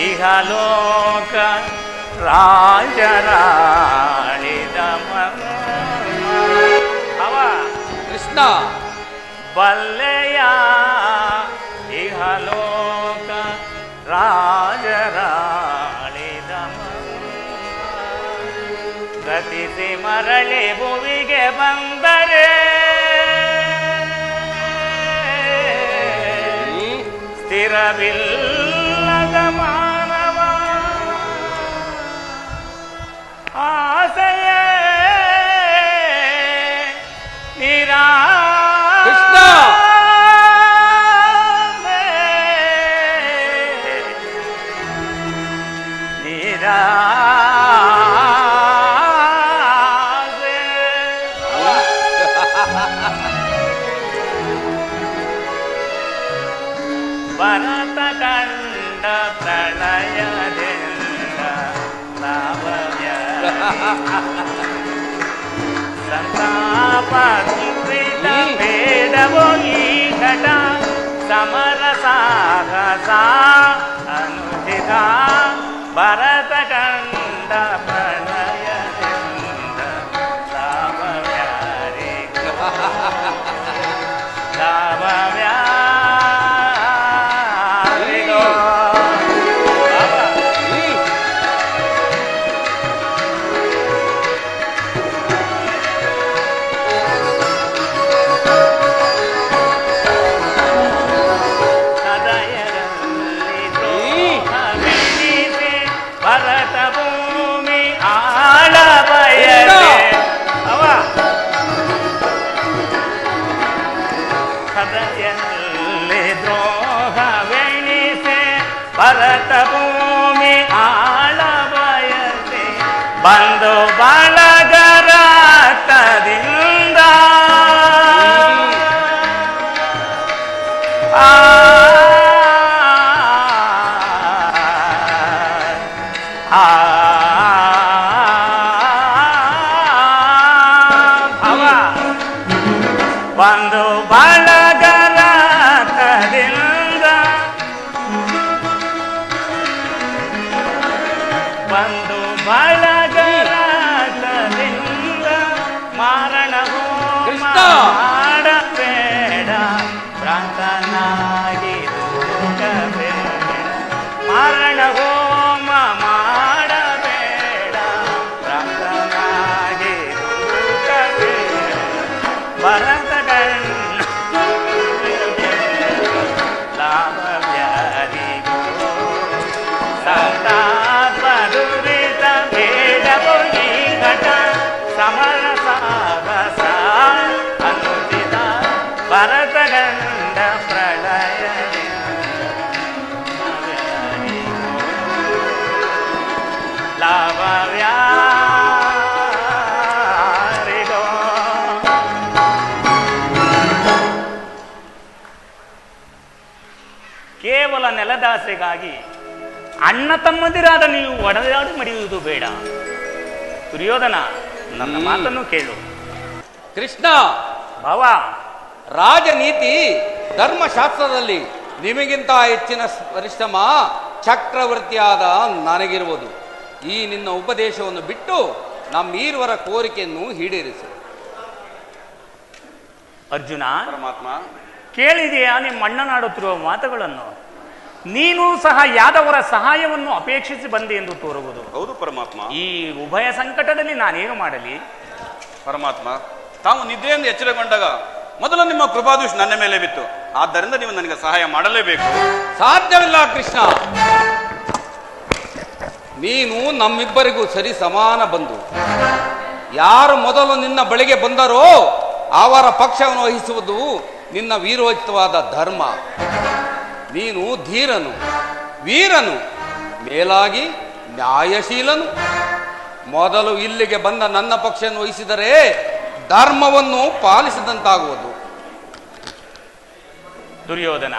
ಇಹಲೋಕ ರಾಜರಾಳಿದ ಅವ ಕೃಷ್ಣ, ಬಲ್ಲೆಯ ಇಹಲೋಕ ರಾಜರಾಳಿದ ಗತಿಸಿ ಮರಳಿ ಭುವಿಗೆ ಬಂದರೆ ಸ್ಥಿರವಿಲ್ಲದ ಮಾನವ ಆಸೆಯೇ ನಿರಾ ಕೃಷ್ಣ, ಭರತ ಕಂಡ ಪ್ರಳಯದಿಂದ ನಾವಯ ಸಂತಾಪ ದುರಿತ ಬೇಡವೋ ಈ ಘಟ ಸಮರ ಸಾಹಸ ಅನುಚಿತ ಭರತ ಕಂಡ ಪ್ರಳಯದಿಂದ ಸಾವವ್ಯಾರಿಗೋ ಸಾವವ್ಯಾರಿಗೋ. ಭರತ ಭೂಮಿ ಆಳ ಬಯಸೆ ಅವ ಹೃದಯಲ್ಲಿ ದ್ರೋಹವೆಣಿಸೆ ಭರತ ಭೂಮಿ ಆಳ ಬಯಸೆ ಬಂದು ಬಳಗರ ತದಿಂದ ಬಂದು ಬಳಗರ ತದಿಂದ ಬಂದು ಬಳಗರ ತದಿಂದ ಮಾರಣ ಹೋಮ ಮಾಡಬೇಡ ಭ್ರಾಂತನಾಗಿ ದೂಕಬೇಡ ಮಾರಣ ಹೋಮ ಮಾಡಬೇಡ ಭ್ರಾಂತನಾಗಿ ದೂಕಬೇಡ ಭರತ ಲಾಭವ್ಯಾರಿಗೋ ಸಂತಾಪ ದುರಿತ ಬೇಡವೋ ಈ ಘಟ ಸಮರ ಸಾಹಸ ಅನುಚಿತ ನೆಲದಾಸೆಗಾಗಿ ಅಣ್ಣ ತಮ್ಮದಿರಾದ ನೀವು ಒಡೆದಾಡಿ ಮಡಿಯುವುದು ಬೇಡ. ದುರ್ಯೋಧನ, ನನ್ನ ಮಾತನ್ನು ಕೇಳು. ಕೃಷ್ಣ, ಭಾವ, ರಾಜನೀತಿ ಧರ್ಮಶಾಸ್ತ್ರದಲ್ಲಿ ನಿಮಗಿಂತ ಹೆಚ್ಚಿನ ಪರಿಶ್ರಮ ಚಕ್ರವರ್ತಿಯಾದ ನನಗಿರುವುದು. ಈ ನಿನ್ನ ಉಪದೇಶವನ್ನು ಬಿಟ್ಟು ನಮ್ಮೀರ್ವರ ಕೋರಿಕೆಯನ್ನು ಈಡೇರಿಸು. ಅರ್ಜುನ, ಪರಮಾತ್ಮ, ಕೇಳಿದೆಯಾ ನಿಮ್ಮ ಅಣ್ಣನಾಡುತ್ತಿರುವ ಮಾತುಗಳನ್ನು? ನೀನು ಸಹ ಯಾದವರ ಸಹಾಯವನ್ನು ಅಪೇಕ್ಷಿಸಿ ಬಂದೆ ಎಂದು ತೋರುವುದು. ಹೌದು ಪರಮಾತ್ಮ. ಈ ಉಭಯ ಸಂಕಟದಲ್ಲಿ ನಾನೇನು ಮಾಡಲಿ? ಪರಮಾತ್ಮ, ತಾವು ನಿದ್ದೆಯಿಂದ ಎಚ್ಚರಗೊಂಡಾಗ ಮೊದಲು ನಿಮ್ಮ ಕೃಪಾದೃಷ್ಟಿ ನನ್ನ ಮೇಲೆ ಬಿತ್ತು. ಆದ್ದರಿಂದ ನೀವು ನನಗೆ ಸಹಾಯ ಮಾಡಲೇಬೇಕು. ಸಾಧ್ಯವಿಲ್ಲ ಕೃಷ್ಣ. ನೀನು ನಮ್ಮಿಬ್ಬರಿಗೂ ಸರಿ ಸಮಾನ ಬಂಧು. ಯಾರು ಮೊದಲು ನಿನ್ನ ಬಳಿಗೆ ಬಂದರೋ ಅವರ ಪಕ್ಷವನ್ನು ವಹಿಸುವುದು ನಿನ್ನ ವೀರೋಚಿತವಾದ ಧರ್ಮ. ನೀನು ಧೀರನು, ವೀರನು, ಮೇಲಾಗಿ ನ್ಯಾಯಶೀಲನು. ಮೊದಲು ಇಲ್ಲಿಗೆ ಬಂದ ನನ್ನ ಪಕ್ಷವನ್ನು ವಹಿಸಿದರೆ ಧರ್ಮವನ್ನು ಪಾಲಿಸಿದಂತಾಗುವುದು. ದುರ್ಯೋಧನ,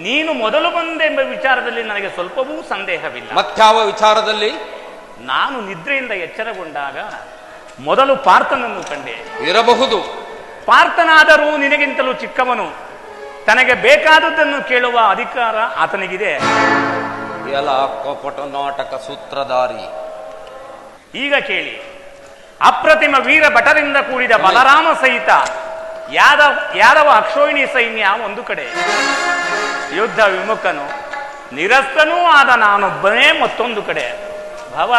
ನೀನು ಮೊದಲು ಬಂದೆಂಬ ವಿಚಾರದಲ್ಲಿ ನನಗೆ ಸ್ವಲ್ಪವೂ ಸಂದೇಹವಿಲ್ಲ. ಮತ್ಯಾವ ವಿಚಾರದಲ್ಲಿ? ನಾನು ನಿದ್ರೆಯಿಂದ ಎಚ್ಚರಗೊಂಡಾಗ ಮೊದಲು ಪಾರ್ಥನನ್ನು ಕಂಡೆ. ಇರಬಹುದು. ಪಾರ್ಥನಾದರೂ ನಿನಗಿಂತಲೂ ಚಿಕ್ಕವನು. ತನಗೆ ಬೇಕಾದದ್ದನ್ನು ಕೇಳುವ ಅಧಿಕಾರ ಆತನಿಗಿದೆ. ಎಲ್ಲ ಕಪಟ ನಾಟಕ ಸೂತ್ರಧಾರಿ. ಈಗ ಕೇಳಿ. ಅಪ್ರತಿಮ ವೀರ ಭಟರಿಂದ ಕೂಡಿದ ಬಲರಾಮ ಸಹಿತ ಯಾದವ ಅಕ್ಷೋಹಿಣಿ ಸೈನ್ಯ ಒಂದು ಕಡೆ, ಯುದ್ಧ ವಿಮುಖನು ನಿರಸ್ತನೂ ಆದ ನಾನೊಬ್ಬನೇ ಮತ್ತೊಂದು ಕಡೆ. ಭಾವ,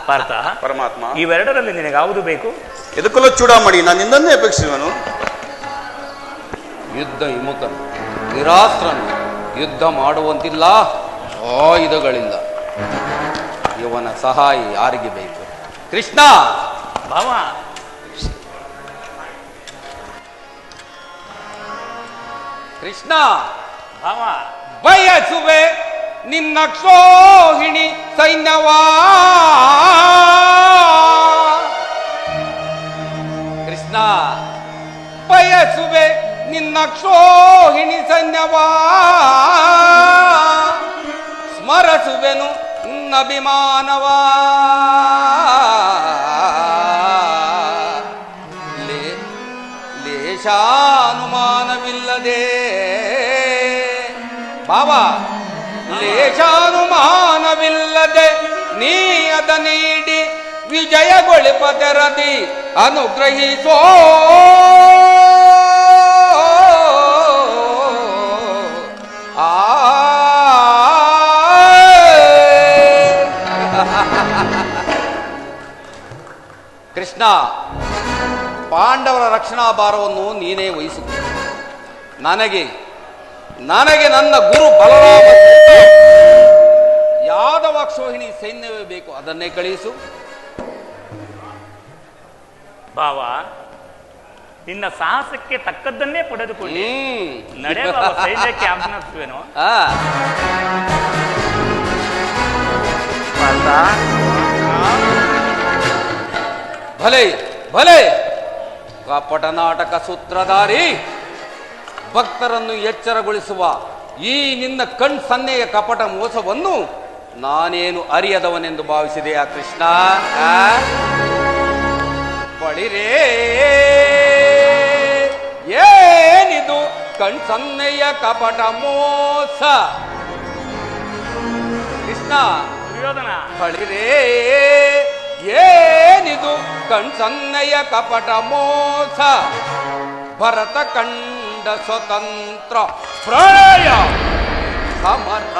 ಪಾರ್ಥ, ಪರಮಾತ್ಮ, ಇವೆರಡರಲ್ಲಿ ನಿನಗಾವುದು ಬೇಕು? ಎದಕ್ಕಲ್ಲ ಚೂಡಾಮಣಿ, ನಾನು ನಿನ್ನನ್ನೇ ಅಪೇಕ್ಷಿಸುವನು. ಯುದ್ಧ ವಿಮುಖನು, ನಿರಾಸ್ತ್ರನು, ಯುದ್ಧ ಮಾಡುವಂತಿಲ್ಲ ಆಯುಧಗಳಿಂದ. ಇವನ ಸಹಾಯ ಯಾರಿಗೆ ಬೇಕು? ಕೃಷ್ಣ, ಭಾವ, ಕೃಷ್ಣ, ಭಾವ, ಬಯಸುವೆ ನಿನ್ನ ಕ್ಷೋಹಿಣಿ ಸೈನ್ಯವಾ. ಕೃಷ್ಣ, ಬಯಸುವೆ ನಿನ್ನ ಕ್ಷೋಹಿಣಿ ಸೈನ್ಯವಾ. ಸ್ಮರಸುವೆನು ಅಭಿಮಾನವಾ. ಲೇಷಾನುಮಾನವಿಲ್ಲದೆ ಭಾವ, ಲೇಷಾನುಮಾನವಿಲ್ಲದೆ ನೀ ಅದ ನೀಡಿ ವಿಜಯಗೊಳಿಪದರದಿ ಅನುಗ್ರಹಿಸೋ. ಕೃಷ್ಣ, ಪಾಂಡವರ ರಕ್ಷಣಾ ಭಾರವನ್ನು ನೀನೇ ವಹಿಸು. ನನಗೆ ನನ್ನ ಗುರು ಬಲರಾಮ ಯಾದವ ಕ್ಷೋಹಿಣಿ ಸೈನ್ಯವೇ ಬೇಕು, ಅದನ್ನೇ ಕಳಿಸು. ಭಾವ, ನಿನ್ನ ಸಾಹಸಕ್ಕೆ ತಕ್ಕದ್ದನ್ನೇ ಪಡೆದುಕೊಳ್ಳಿ. ನಡೆ ಬಾವ, ಸೈನ್ಯಕ್ಕೆ ಆಜ್ಞಾಪಿಸುವೆನು. ಭಲೆ ಭಲೆ, ಕಪಟ ನಾಟಕ ಸೂತ್ರಧಾರಿ, ಭಕ್ತರನ್ನು ಎಚ್ಚರಗೊಳಿಸುವ ಈ ನಿನ್ನ ಕಣ್ ಸನ್ನೆಯ ಕಪಟ ಮೋಸವನ್ನು ನಾನೇನು ಅರಿಯದವನೆಂದು ಭಾವಿಸಿದೆಯಾ ಕೃಷ್ಣ? ಬಳಿರೇ, ಏನಿದು ಕಣ್ ಸನ್ನೆಯ ಕಪಟ ಮೋಸ? ಕೃಷ್ಣ, ದುರ್ಯೋಧನ, ಬಳಿರೇ, ಏನಿದು ಕಣ್ ಸನ್ನೆಯ ಕಪಟ ಮೋಸ? ಭರತ ಕಂಡ ಸ್ವತಂತ್ರ ಪ್ರಳಯ ಸಮರ,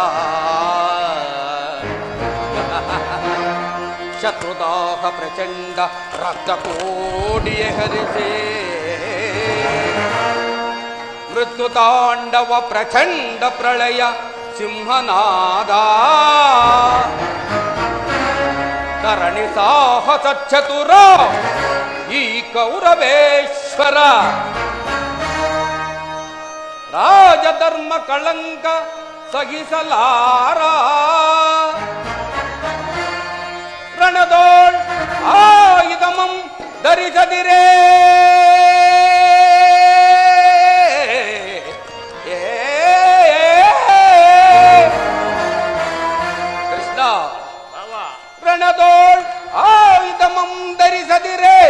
ಶತ್ರುದಾಹ ಪ್ರಚಂಡ ರಕ್ತ ಕೋಡಿಯೇ ಹರಿಸೇ, ಮೃತ್ಯು ತಾಂಡವ ಪ್ರಚಂಡ ಪ್ರಳಯ ಸಿಂಹನಾದ, ಧರಣಿ ಸಾಹಸ ಚತುರ ಈ ಕೌರವೇಶ್ವರ, ರಾಜಧರ್ಮ ಕಳಂಕ ಸಹಿಸಲಾರ, ರಣದೋಳ್ ಆಯುಧಮಂ ಧರಿಸದಿರೇ. ರಣದೋಳ್ ಆಯುಧಮಂ ಧರಿಸದಿರೆ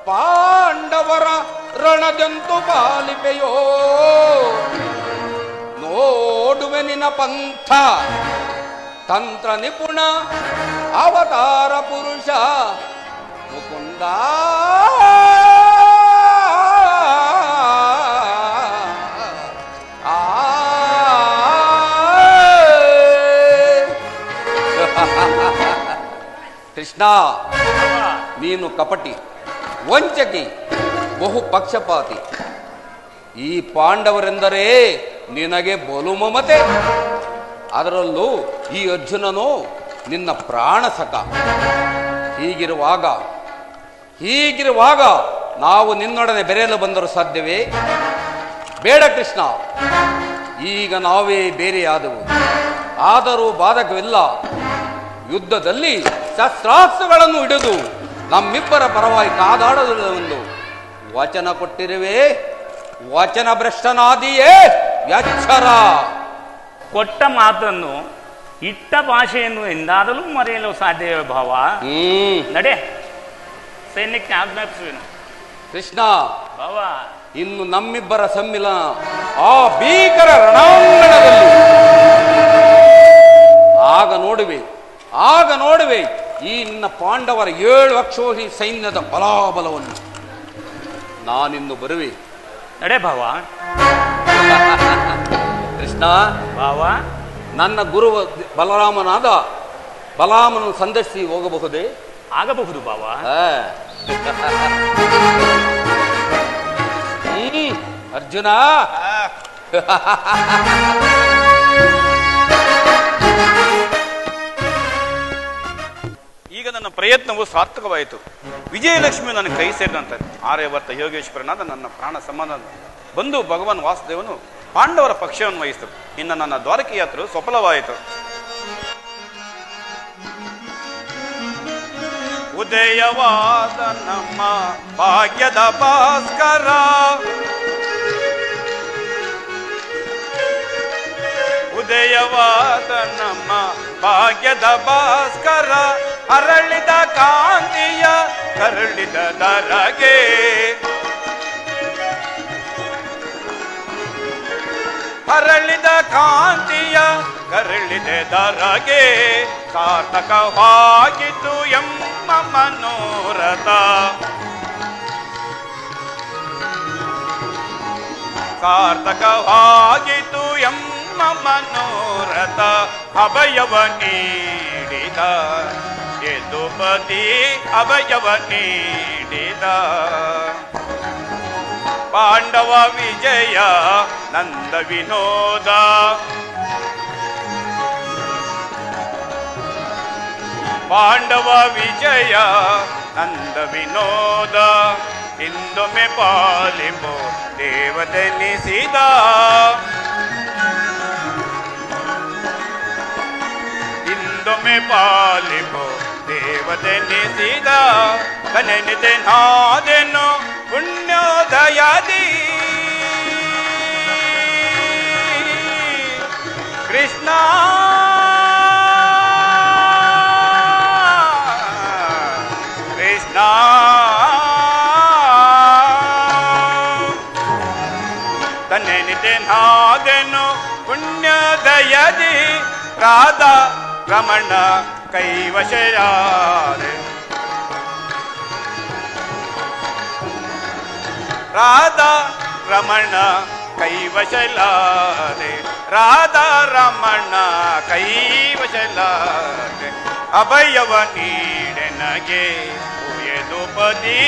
ಪಾಂಡವರ ರಣದಂತು ಪಾಲಿಪೆಯೋ ನೋಡುವೆ ನಿನ ಪಂಥ ತಂತ್ರ ನಿಪುಣ ಅವತಾರ ಪುರುಷ ಮುಕುಂದ ಕೃಷ್ಣ, ನೀನು ಕಪಟಿ, ವಂಚಕಿ, ಬಹು ಪಕ್ಷಪಾತಿ. ಈ ಪಾಂಡವರೆಂದರೆ ನಿನಗೆ ಬಲು ಮಮತೆ. ಅದರಲ್ಲೂ ಈ ಅರ್ಜುನನು ನಿನ್ನ ಪ್ರಾಣ ಸಖ. ಹೀಗಿರುವಾಗ ನಾವು ನಿನ್ನೊಡನೆ ಬೆರೆಯಲು ಬಂದರೂ ಸಾಧ್ಯವೇ? ಬೇಡ ಕೃಷ್ಣ, ಈಗ ನಾವೇ ಬೇರೆಯಾದವು. ಆದರೂ ಬಾಧಕವಿಲ್ಲ. ಯುದ್ಧದಲ್ಲಿ ಶಸ್ತ್ರಾಸ್ತ್ರಗಳನ್ನು ಹಿಡಿದು ನಮ್ಮಿಬ್ಬರ ಪರವಾಗಿ ಕಾದಾಡಲು ವಚನ ಕೊಟ್ಟಿರುವೆ. ವಚನ ಭ್ರಷ್ಟನಾದಿಯೇ ಎಚ್ಚರ. ಕೊಟ್ಟ ಮಾತನ್ನು ಇಟ್ಟ ಭಾಷೆಯನ್ನು ಎಂದಾದರೂ ಮರೆಯಲು ಸಾಧ್ಯವೇ ಭಾವ? ನಡೆ, ಸೈನ್ಯಕ್ಕೆ ಆಜ್ಞಾಪಿಸುವೆನು. ಕೃಷ್ಣ, ಭಾವ, ಇನ್ನು ನಮ್ಮಿಬ್ಬರ ಸಮ್ಮಿಲನ ಆ ಭೀಕರ ರಣಾಂಗಣದಲ್ಲಿ ಆಗ ನೋಡುವೆ ಈ ನಿನ್ನ ಪಾಂಡವರ 7 ಅಕ್ಷೋಹಿ ಸೈನ್ಯದ ಬಲಾಬಲವನ್ನು. ನಾನಿನ್ನು ಬರುವೆ. ನಡೆ ಭಾವ. ಕೃಷ್ಣ, ಭಾವ, ನನ್ನ ಗುರು ಬಲರಾಮನಾದ ಬಲರಾಮನನ್ನು ಸಂದರ್ಶಿಸಿ ಹೋಗಬಹುದೇ? ಆಗಬಹುದು ಭಾವ. ಅರ್ಜುನ, ಈಗ ನನ್ನ ಪ್ರಯತ್ನವು ಸಾರ್ಥಕವಾಯಿತು. ವಿಜಯಲಕ್ಷ್ಮಿ ನನ್ನ ಕೈ ಸೇರಿದಂತೆ ಆರ್ಯವರ್ತ ಯೋಗೇಶ್ವರನಾದ ನನ್ನ ಪ್ರಾಣ ಸಂಬಂಧ ಬಂದು ಭಗವಾನ್ ವಾಸುದೇವನು ಪಾಂಡವರ ಪಕ್ಷವನ್ನು ವಹಿಸಿತು. ಇನ್ನು ನನ್ನ ದ್ವಾರಕೆ ಯಾತ್ರೆ ಸಫಲವಾಯಿತು. ಉದಯವಾದ ನಮ್ಮ ಭಾಗ್ಯದ ಭಾಸ್ಕರ, ಉದಯವಾದ ನಮ್ಮ ಭಾಗ್ಯದ ಭಾಸ್ಕರ, ಅರಳಿದ ಕಾಂತಿಯ ಕರಳಿದ ದರಗೆ, ಅರಳಿದ ಕಾಂತಿಯ ಕರಳಿದ ದರಗೆ, ಸಾರ್ಥಕವಾಗಿತು ಎಮ್ಮ ಮನೋರಥ, ಸಾರ್ಥಕವಾಗಿತು ಎಮ್ಮ ಮನೋರಥ, ಅಭಯವ ನೀಡಿದ ಯದುಪತಿ, ಅಭಯವ ನೀಡಿದ ಪಾಂಡವ ವಿಜಯ ನಂದ ವಿನೋದ, ಪಾಂಡವ ವಿಜಯ ನಂದ ವಿನೋದ, ಇಂದೊಮ್ಮೆ ಪಾಲಿಪೋ ದೇವತೆನಿಸಿದ, ಇಂದೊಮ್ಮೆ ಪಾಲಿಪೋ ದೇವತೆನಿಸಿದ, ಕನೆನಿದೆ ನಾದೆನು ಪುಣ್ಯೋದಯದಿ, ಕೃಷ್ಣ ಕೃಷ್ಣ ತನ್ನೆನಿದೆ ನಾದೆನು ಪುಣ್ಯೋದಯದಿ, ರಾಧಾ ರಮಣ ಕೈವಶಯಾರೆ, ರಾಧಾ ರಮಣ ಕೈವಶಲಾರೆ, ರಾಧಾ ರಮಣ ಕೈವಶಲಾರೆ, ಅಭಯವ ನೀಡೆನಗೆ ಯದುಪತಿ,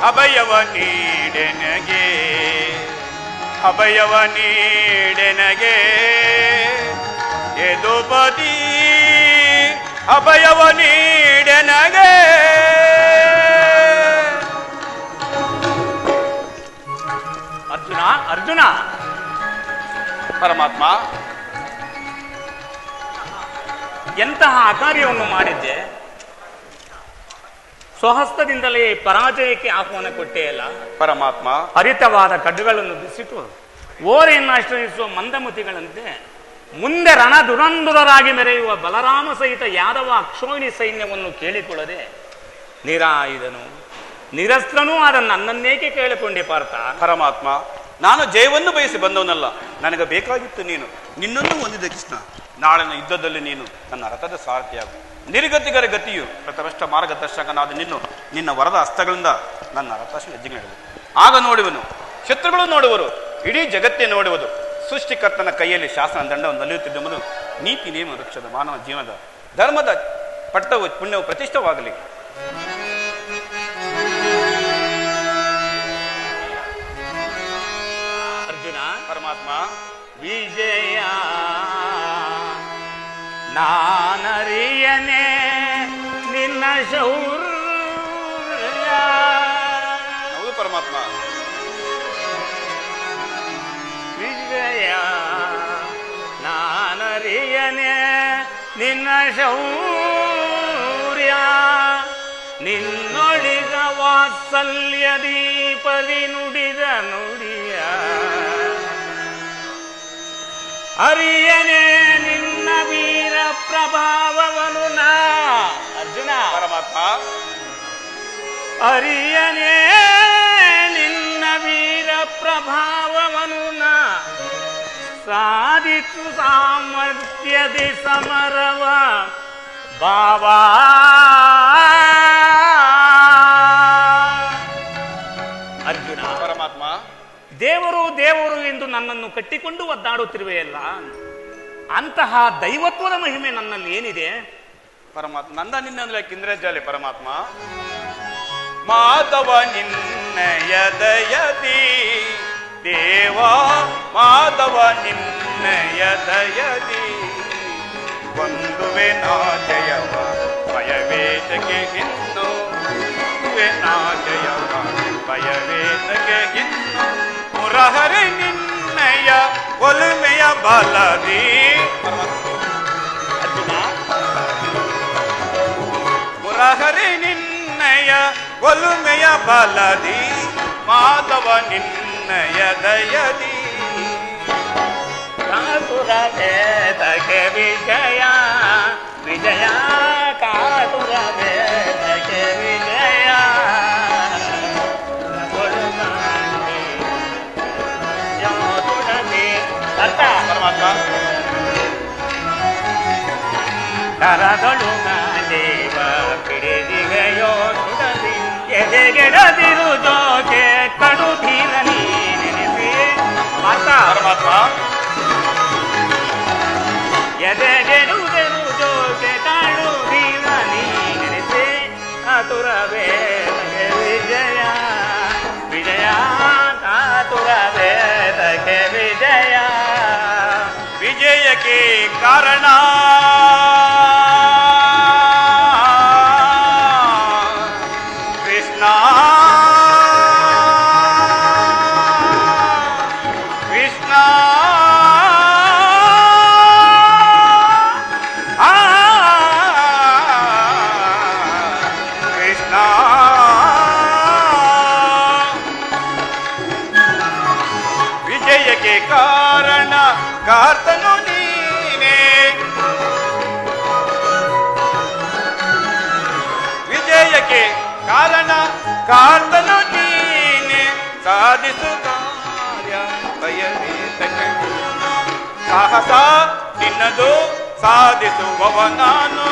ಅಭಯವ ನೀಡೆನಗೆ, ಅಭಯವ ನೀಡೆನಗೆ ಯದುಪತಿ, ಅಭಯವ ನೀಡೆನಗೆ. ಅರ್ಜುನ, ಅರ್ಜುನ, ಪರಮಾತ್ಮ, ಎಂತಹ ಅಕಾರ್ಯವನ್ನು ಮಾಡಿದ್ದೆ? ಸ್ವಹಸ್ತದಿಂದಲೇ ಪರಾಜಯಕ್ಕೆ ಆಹ್ವಾನ ಕೊಟ್ಟೆಯಲ್ಲ ಪರಮಾತ್ಮ. ಹರಿತವಾದ ಖಡ್ಗಗಳನ್ನು ಬಿಸಿಟ್ಟು ಓರೆಯನ್ನು ಆಶ್ರಯಿಸುವ ಮಂದಮತಿಗಳಂತೆ ಮುಂದೆ ರಣದುರಂದುರರಾಗಿ ಮೆರೆಯುವ ಬಲರಾಮ ಸಹಿತ ಯಾದವ ಅಕ್ಷೋಹಿಣಿ ಸೈನ್ಯವನ್ನು ಕೇಳಿಕೊಳ್ಳದೆ ನಿರಾಯುಧನು ನಿರಸ್ತ್ರನೂ ಆದ ನನ್ನನ್ನೇಕೆ ಕೇಳಿಕೊಂಡೆ ಪಾರ್ಥ? ಪರಮಾತ್ಮ, ನಾನು ಜಯವನ್ನು ಬಯಸಿ ಬಂದವನಲ್ಲ. ನನಗೆ ಬೇಕಾಗಿತ್ತು ನೀನು. ನಿನ್ನನ್ನು ಹೊಂದಿದ ಕೃಷ್ಣ. ನಾಳಿನ ಯುದ್ಧದಲ್ಲಿ ನೀನು ನನ್ನ ರಥದ ಸಾರಥಿಯಾಗು. ನಿರ್ಗತಿಗರ ಗತಿಯು ಪ್ರತರಷ್ಟ ಮಾರ್ಗದರ್ಶಕನಾದ ನಿನ್ನ ವರದ ಹಸ್ತಗಳಿಂದ ನನ್ನ ರಥ ಹೆಜ್ಜೆ ನಡೆದು ಆಗ ನೋಡುವನು, ಶತ್ರುಗಳು ನೋಡುವರು, ಇಡೀ ಜಗತ್ತೇ ನೋಡುವುದು. ಸೃಷ್ಟಿಕರ್ತನ ಕೈಯಲ್ಲಿ ಶಾಸನ ದಂಡವನ್ನು ನಲಿಯುತ್ತಿದ್ದುವುದು ನೀತಿ ನೇಮ ವೃಕ್ಷದ ಮಾನವ ಜೀವನದ ಧರ್ಮದ ಪಟ್ಟವು ಪುಣ್ಯವು ಪ್ರತಿಷ್ಠವಾಗಲಿ. ಅರ್ಜುನ, ಪರಮಾತ್ಮ, ವಿಜಯ ನಾನರಿಯನೆ ನಿನ್ನ ಶೌರ್ಯ. ಹೌದು ಪರಮಾತ್ಮ. ವಿಜಯ ನಾನರಿಯನೆ ನಿನ್ನ ಶೌರ್ಯ, ನಿನ್ನೊಳಿದ ವಾತ್ಸಲ್ಯ ದೀಪದಿ ನುಡಿದ ನುಡಿಯ, ಅರಿಯನೆ ನಿನ್ನ ವೀರ ಪ್ರಭಾವವನು ನಾ. ಅರ್ಜುನ, ಪರಮಾತ್ಮ, ಅರಿಯನೆ ನಿನ್ನ ವೀರ ಪ್ರಭಾವವನು ನಾ, ಸಾಧಿಸು ಸಾಮರ್ಥ್ಯದಿ ಸಮರವ ಬಾಬಾ. ಅರ್ಜುನ, ಪರಮಾತ್ಮ, ದೇವರು ದೇವರು ಎಂದು ನನ್ನನ್ನು ಕಟ್ಟಿಕೊಂಡು ಒದ್ದಾಡುತ್ತಿರುವೆಯಲ್ಲ, ಅಂತಹ ದೈವತ್ವದ ಮಹಿಮೆ ನನ್ನಲ್ಲಿ ಏನಿದೆ? ಪರಮಾತ್ಮ, ನಂದ ನಿನ್ನಂದ್ರೆ ಕಿಂದ್ರಜಾಲಿ. ಪರಮಾತ್ಮ, ಮಾಧವ ನಿನ್ನಯ ದಯದಿ ದೇವಾ, ಮಾಧವ ನಿನ್ನಯ ದಯದಿ ಕೊಂದುವೆ ನಾ ಜಯವ ಭಯವೇದಕ್ಕೆ ಹಿಂದು, ನಾ ಜಯವ ಭಯವೇದಕ್ಕೆ ಹಿಂದು, ಮುರಹರಿ ನಿನ್ನಯ ಒಲುಮೆಯ ಬಲದಿ. ಅರ್ಜುನ, ಮುರಹರಿ ನಿನ್ನಯ ಒಲುಮೆಯ ಬಲದಿ, ಮಾಧವ ನಿನ್ನಯ ದಯದಿ ಕಾತುರ ವೇದಕ್ಕೆ ವಿಜಯ ವಿಜಯ, ಕಾತುರ ವೇದಕ್ಕೆ ವಿಜಯ. ಅರ್ಥ? ಪರಮಾತ್ಮ, ಕರದಳು ದೇವ ಪಿಡಿದಿಗೆಯೋ ಸುಡದಿ, ಎದೆಗೆಡದಿರು ಜೋಕೆ ಕಡು ಧೀರ ನೀ ನೆನೆಸಿ. ಅರ್ಥ? ಪರಮಾತ್ಮ, ಎದೆಗೆಡುವುದರು ಜೋಕೆ ಕಡು ಧೀರ ನೀ ನೆನೆಸಿ, ಕಾತುರ ವೇದಕ್ಕೆ ವಿಜಯ ವಿಜಯ, ಕಾತುರ ವೇದಕ್ಕೆ ವಿಜಯ. ವಿಜಯಕ್ಕೆ ಕಾರಣ ಕೃಷ್ಣ, ಕೃಷ್ಣ ಕೃಷ್ಣ. ವಿಜಯಕ್ಕೆ ಕಾರಣ ಕಾರ್ತನು ನೀನೇ, ವಿಜಯಕ್ಕೆ ಕಾರಣ ಕಾರ್ತನು ನೀನೆ, ಸಾಧಿಸು ಕಾರ್ಯ ಭಯವೇದಕ್ಕೆ ಸಾಹಸ ನಿನ್ನದು ಸಾಧಿಸುವವ ನಾನು,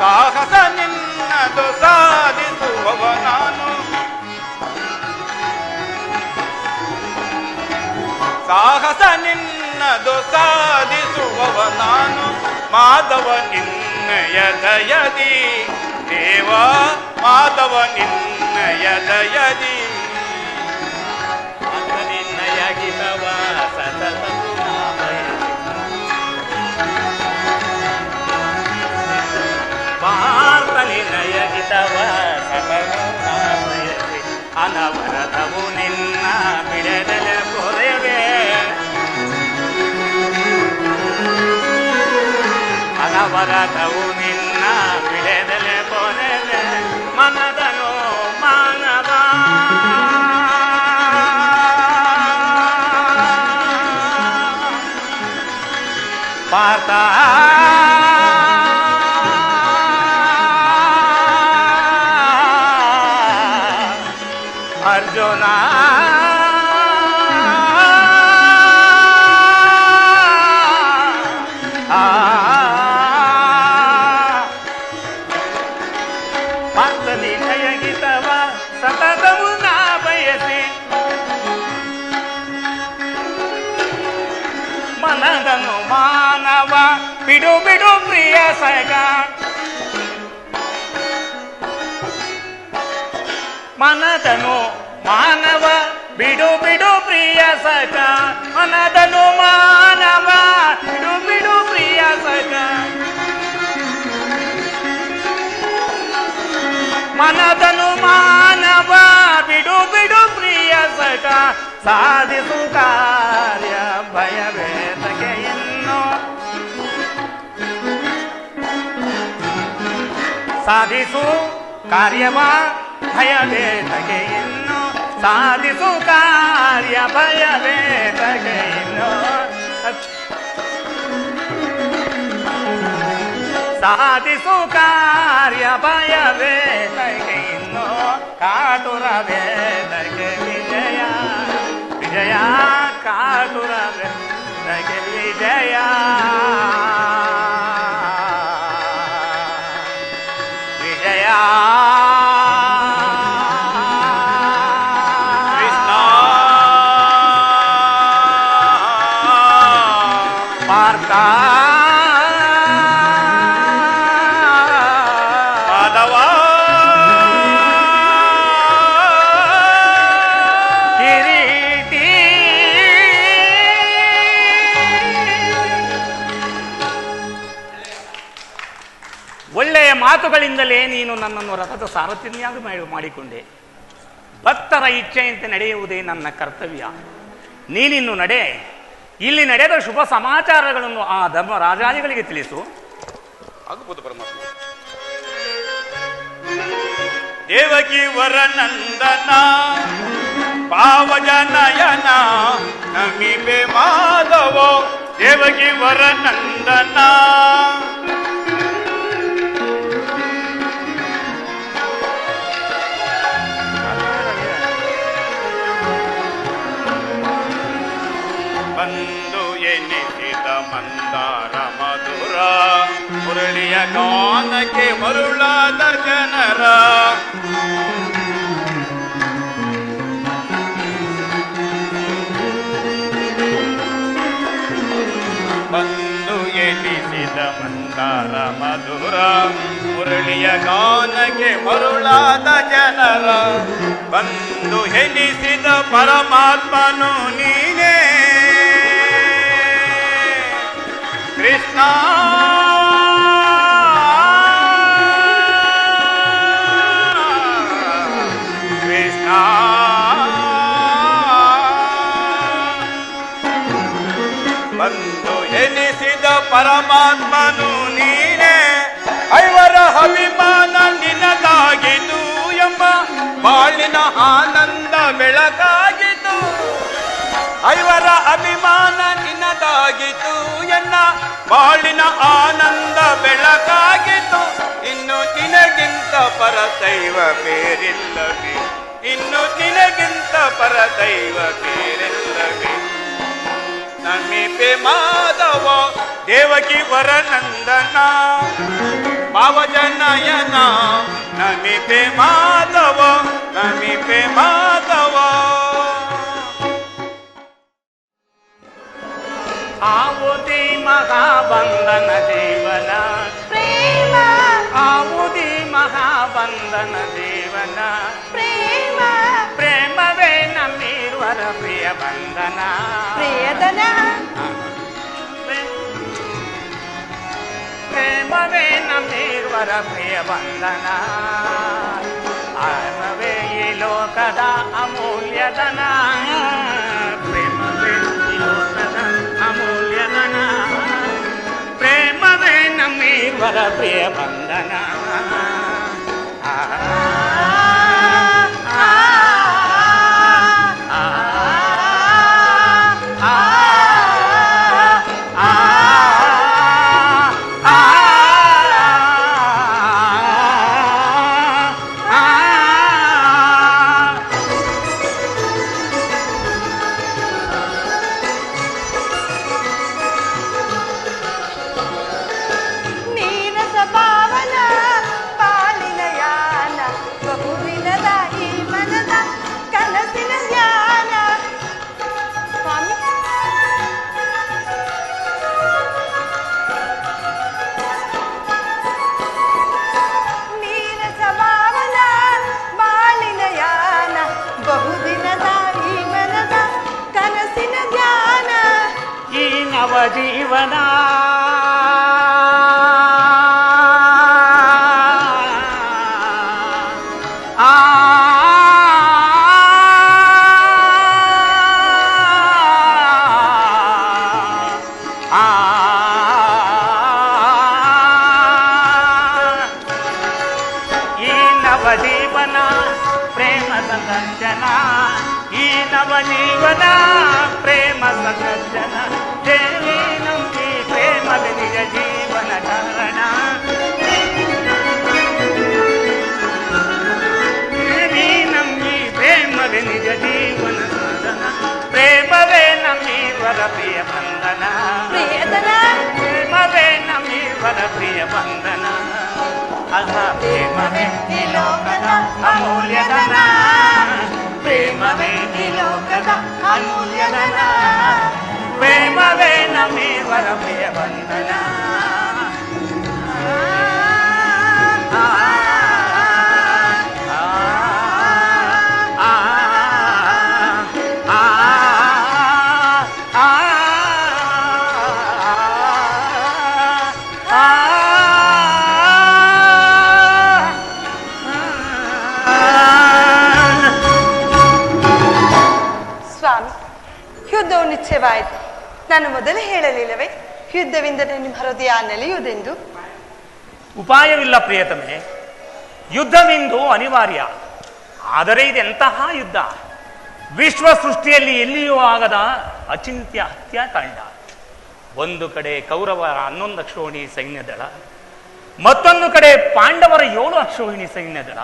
ಸಾಹಸ ನಿನ್ನದು ಸಾಧಿಸುವವ ನಾನು, ಸಾಹಸ ನಿನ್ನದು ಸಾಧಿಸುವವ ನಾನು, ಮಾಧವ ನಿನ್ನಯ ದಯದಿ ದೇವ, ಮಾಧವ ನಿನ್ನಯ ದಯದಿ. ನಿನ್ನಯ ಗಿತವ ಸತತ ಭಾರತ ನಿನ್ನಯ ಗಿತವ ಸತತ ಅನವರತವು ನಿನ್ನ ಬಿಡದಲೆ ಕೊರೆವೆ, ಅನವರತವು ನಿನ್ನ ಬಿಡದಲೆ ಕೊರೆವೆ, ಮನದನು ಮಾನವ ಬಿಡು ಬಿಡು ಪ್ರಿಯ ಸಗ ಮನದನು ಮಾನವ ಬಿಡು ಬಿಡು ಪ್ರಿಯ ಸಗ ಮನದನು ಮಾನವ ಬಿಡು ಬಿಡು ಪ್ರಿಯ ಸಗ ಮನದನು ಮಾನವ ಬಿಡು ಬಿಡು ಪ್ರಿಯ ಸಗ ಸಾಧಿಸು ಕಾರ್ಯ ಭಯವೇದಗೆ ಇನ್ನು ಸಾಧಿಸು ಕಾರ್ಯವ ಭಯವೇದಗೆ ಇನ್ನು ಸಾಧಿಸು ಕಾರ್ಯ ಭಯವೇದಗೆ ಇನ್ನು ಸಾಧಿಸು ಕಾರ್ಯ ಭಯವೇದಗೆ ಇನ್ನು ಕಾಟುರ ವೇದಗೆ ವಿಜಯ ವಿಜಯ ಕಾಟುರ ವೇದಗೆ ವಿಜಯ ವಿಜಯ ಕೃಷ್ಣ ಪಾರ್ಥ ಮಾಧವ ಕಿರೀಟಿ ಒಳ್ಳೆಯ ಮಾತುಗಳಿಂದಲೇ ನೀನು ನನ್ನನ್ನು ರಥದ ಸಾರಥಿಯಾಗಿ ಮಾಡಿಕೊಂಡೆ. ಭಕ್ತರ ಇಚ್ಛೆಯಂತೆ ನಡೆಯುವುದೇ ನನ್ನ ಕರ್ತವ್ಯ. ನೀನಿನ್ನು ನಡೆ. ಇಲ್ಲಿ ನಡೆದ ಶುಭ ಸಮಾಚಾರಗಳನ್ನು ಆ ಧರ್ಮರಾಜಾದಿಗಳಿಗೆ ತಿಳಿಸು. ಆಗ್ಬೋದು ಪರಮಾತ್ಮ. ದೇವಕಿ ವರನಂದನ ಪಾವಜನಯನ ನಮಿಬೆ ಮಾಧವ ದೇವಕಿ ವರನಂದನ ಬಂದು ಎನಿಸಿದ ಮಂದಾರ ಮಧುರ ಮುರಳಿಯ ಗಾನಕ್ಕೆ ಮರುಳಾದ ಜನರ ಬಂದು ಎನಿಸಿದ ಮಂದಾರ ಮಧುರ ಮುರಳಿಯ ಗಾನಕ್ಕೆ ಮರುಳಾದ ಜನರ ಬಂದು ಎನಿಸಿದ ಪರಮಾತ್ಮನು ನೀನೇ ಕೃಷ್ಣ ಕೃಷ್ಣ ಬಂದು ಎನಿಸಿದ ಪರಮಾತ್ಮನು ನೀನೇ ಐವರ ಅಭಿಮಾನ ನಿನ್ನದಾಗಿತು ಎಂಬ ಬಾಳಿನ ಆನಂದ ಬೆಳಕಾಗಿತು ಐವರ ಅಭಿಮಾನ ನಿನ್ನದಾಗಿತು ಎನ್ನ ಬಾಳಿನ ಆನಂದ ಬೆಳಕಾಗಿತು ಇನ್ನು ನಿನಗಿಂತ ಪರದೈವ ಬೇರಿಲ್ಲವೇ ಇನ್ನು ನಿನಗಿಂತ ಪರದೈವ ಬೇರಿಲ್ಲವೇ ನಮಿಪೆ ಮಾಧವ ದೇವಕಿ ವರನಂದನ ಭಾವಜನಯನ ನಮಿಪೆ ಮಾಧವ ನಮಿಪೆ ಮಾಧವ ಆವುದಿ ಮಹಾಬಂಧನ ಜೀವನ ಪ್ರೇಮ ಆವುದಿ ಮಹಾಬಂಧನ ಜೀವನ ಪ್ರೇಮ ಪ್ರೇಮವೇ ನಮ್ಮಿರುವರ ಪ್ರಿಯ ಬಂಧನ ಪ್ರಿಯದನ ಪ್ರೇಮವೇ ನಮ್ಮಿರುವರ ಪ್ರಿಯ ಬಂಧನ ಆತ್ಮವೇ ಈ ಲೋಕದ ಅಮೂಲ್ಯದನ ಪ್ರೇಮವೇ ಈ ಲೋಕದ ಅಮೂಲ್ಯದನ ಪ್ರೇಮವೇ ನಮ್ಮಿರುವರ ಪ್ರಿಯ ಬಂಧನ ನೀರಸ ಪಾವನ ಜೀವನ ಈ ನವಜೀವನ ಪ್ರೇಮ ಸಂದರ್ಶನ ಈ ನವಜೀವನ ಪ್ರೇಮ ಸಂದರ್ಶನ ದೇವಿ ನಂಬಿ ಪ್ರೇಮದ ನಿಜ ಜೀವನ ಕಾರಣ ದೇವಿ ನಂಬಿ ಪ್ರೇಮದ ನಿಜ ಜೀವನ ಸಾಧನ ಪ್ರೇಮವೇ ನಮ್ಮೀವರ ಪ್ರಿಯ ಬಂಧನ ಪ್ರಿಯತನ ಪ್ರೇಮವೇ ನಮ್ಮೀವರ ಪ್ರಿಯ ಬಂಧನ ಅಥ ಪ್ರೇಮವೇ ಈ ಲೋಕದ ಅಮೂಲ್ಯಧನ ಪ್ರೇಮವೇ ಈ ಲೋಕದ ಅಮೂಲ್ಯಧನ ಪ್ರೇಮವೇ ನಮ್ಮೀವರ ಪ್ರಿಯ ಬಂಧನ ಸ್ವಾಮಿ, ಯುದ್ಧವು ನಿಶ್ಚಯವಾಯಿತು. ನಾನು ಮೊದಲೇ ಹೇಳಲಿಲ್ಲವೇ ಯುದ್ಧವಿಂದಲೇ ನಿಮ್ಮ ಹೃದಯ ನೆಲೆಯುವುದೆಂದು? ಉಪಾಯವಿಲ್ಲ ಪ್ರಿಯತಮೆ, ಯುದ್ಧವಿಂದು ಅನಿವಾರ್ಯ. ಆದರೆ ಇದೆಂತಹ ಯುದ್ಧ? ವಿಶ್ವ ಸೃಷ್ಟಿಯಲ್ಲಿ ಎಲ್ಲಿಯೂ ಆಗದ ಅಚಿಂತ್ಯ ಹತ್ಯಾಕಾಂಡ. ಒಂದು ಕಡೆ ಕೌರವರ 11 ಅಕ್ಷೋಹಿಣಿ ಸೈನ್ಯದಳ, ಮತ್ತೊಂದು ಕಡೆ ಪಾಂಡವರ 7 ಅಕ್ಷೋಹಿಣಿ ಸೈನ್ಯದಳ.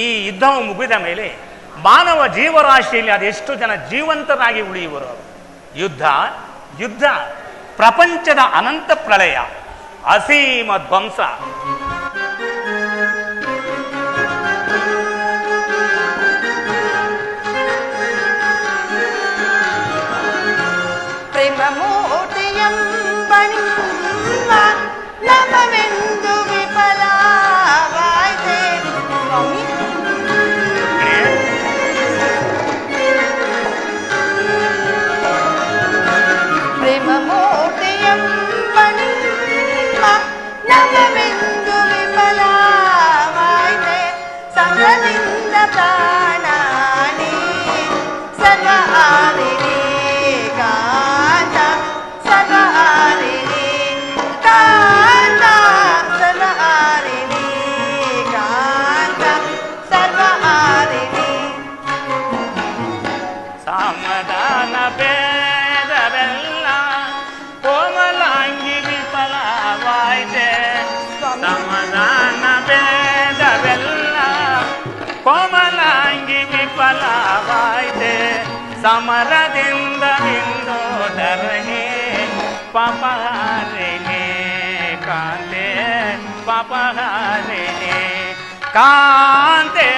ಈ ಯುದ್ಧವು ಮುಗಿದ ಮೇಲೆ ಮಾನವ ಜೀವರಾಶಿಯಲ್ಲಿ ಅದೆಷ್ಟು ಜನ ಜೀವಂತರಾಗಿ ಉಳಿಯುವರು? ಯುದ್ಧ ಯುದ್ಧ ಪ್ರಪಂಚದ ಅನಂತ ಪ್ರಳಯ, ಅಸೀಮ ಧ್ವಂಸ. ಪ್ರೇಮ ಮೂರ್ತಿಯಂಬಣಿ ನಮವೆಂದು ವಿಫಲವಾಯ್ತೆ. ಸ್ವಾಮಿ, ಪ್ರೇಮ ಮೂರ್ತಿಯಂಬಣಿ ನಮವೆಂದು ವಿಫಲವಾಯ್ತೆ. ಸಂಗದಿಂದ ಪ್ರಾಣಾನಿ ಸರ್ವ ಆದಿನಿ ಕಾಂತ ಸರ್ವ ಆದಿನಿ ಕಾಂತ ಸರ್ವ ಆದಿನಿ ಕಾಂತ ಸರ್ವ ಆದಿನಿ. ಸಮಾಧಾನ ಭೇದವೆಲ್ಲ ಕೋಮಲಾಂಗಿ ವಿಫಲವಾಯ್ತೆ. ಸಮಾಧಾನ ಭೇದವೆಲ್ಲ ಕೋಮಲಾಂಗಿ ವಿಫಲವಾಯ್ತೆ. ಸಮರದಿಂದ ಇಂದೋದರನೇ ಪಾಪಹಾರಿಣಿ ಕಾಂತೆ ಪಾಪಹಾರಿಣಿ ಕಾಂತೆ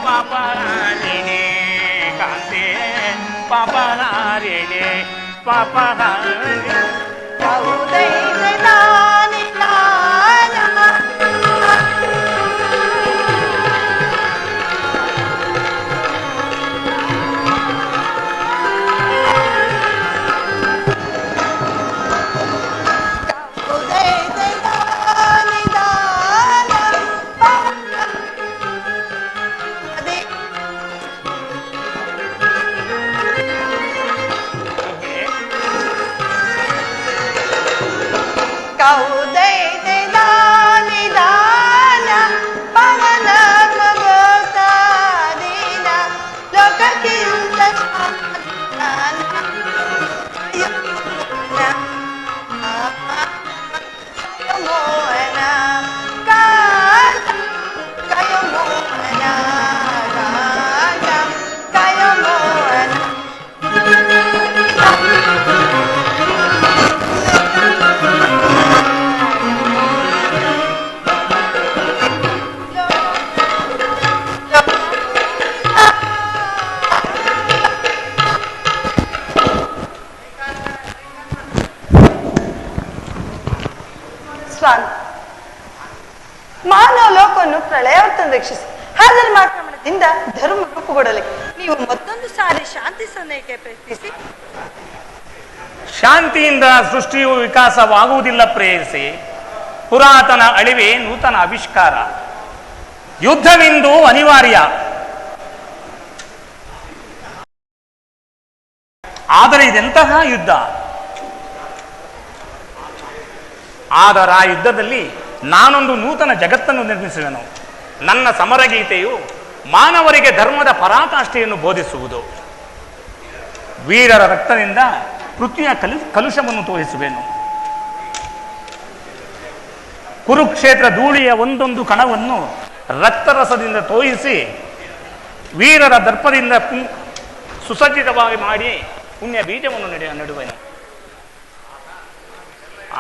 ಪಾಪಹಾರಿಣಿ ಕಾಂತೆ ಪಾಪಹಾರಿಣಿ ಪಾಪಹಾರಿಣಿ. ಹೌದೈತೆ ನಾನಿ ನಾನ ಹೌದೈತೆ ನಾನಿ ನಾನ ಅದೇ ಕೌದೈತೆ ದಾನಿ ದಾನ ಪವನ ಭಗವತಾದೀನ ಲೋಕಕ್ಕಿಂತ ಮೋಹನ ಕಾಂತ ಕಯ ಮೋಹನ ಕಾಂತ ಕಯ ಮೋಹನ. ಸ್ವಾಮಿ, ಮಾನವ ಲೋಕವನ್ನು ಪ್ರಳಯಾವರ್ತನ ರಕ್ಷಿಸಿ ಹಾಜರು ಆಕ್ರಮಣದಿಂದ ಧರ್ಮ ರೂಪುಗೊಳ್ಳಲಿಕ್ಕೆ ನೀವು ಮತ್ತೊಂದು ಸಾರಿ ಶಾಂತಿ ಸನ್ನೆಗೆ ಪ್ರಯತ್ನಿಸಿ. ಶಾಂತಿಯಿಂದ ಸೃಷ್ಟಿಯು ವಿಕಾಸವಾಗುವುದಿಲ್ಲ ಪ್ರೇಯಸಿ. ಪುರಾತನ ಅಳಿವೆ ನೂತನ ಆವಿಷ್ಕಾರ. ಯುದ್ಧವಿಂದು ಅನಿವಾರ್ಯ. ಆದರೆ ಇದೆಂತಹ ಯುದ್ಧ? ಆದರೆ ಆ ಯುದ್ಧದಲ್ಲಿ ನಾನೊಂದು ನೂತನ ಜಗತ್ತನ್ನು ನಿರ್ಮಿಸುವೆನು. ನನ್ನ ಸಮರಗೀತೆಯು ಮಾನವರಿಗೆ ಧರ್ಮದ ಪರಾಕಾಷ್ಠೆಯನ್ನು ಬೋಧಿಸುವುದು. ವೀರರ ರಕ್ತದಿಂದ ಪೃಥ್ವಿಯ ಕಲುಷವನ್ನು ತೋರಿಸುವೆನು. ಕುರುಕ್ಷೇತ್ರ ಧೂಳಿಯ ಒಂದೊಂದು ಕಣವನ್ನು ರಕ್ತರಸದಿಂದ ತೋಯಿಸಿ ವೀರರ ದರ್ಪದಿಂದ ಸುಸಜ್ಜಿತವಾಗಿ ಮಾಡಿ ಪುಣ್ಯ ಬೀಜವನ್ನು ನೆಡುವೆನು.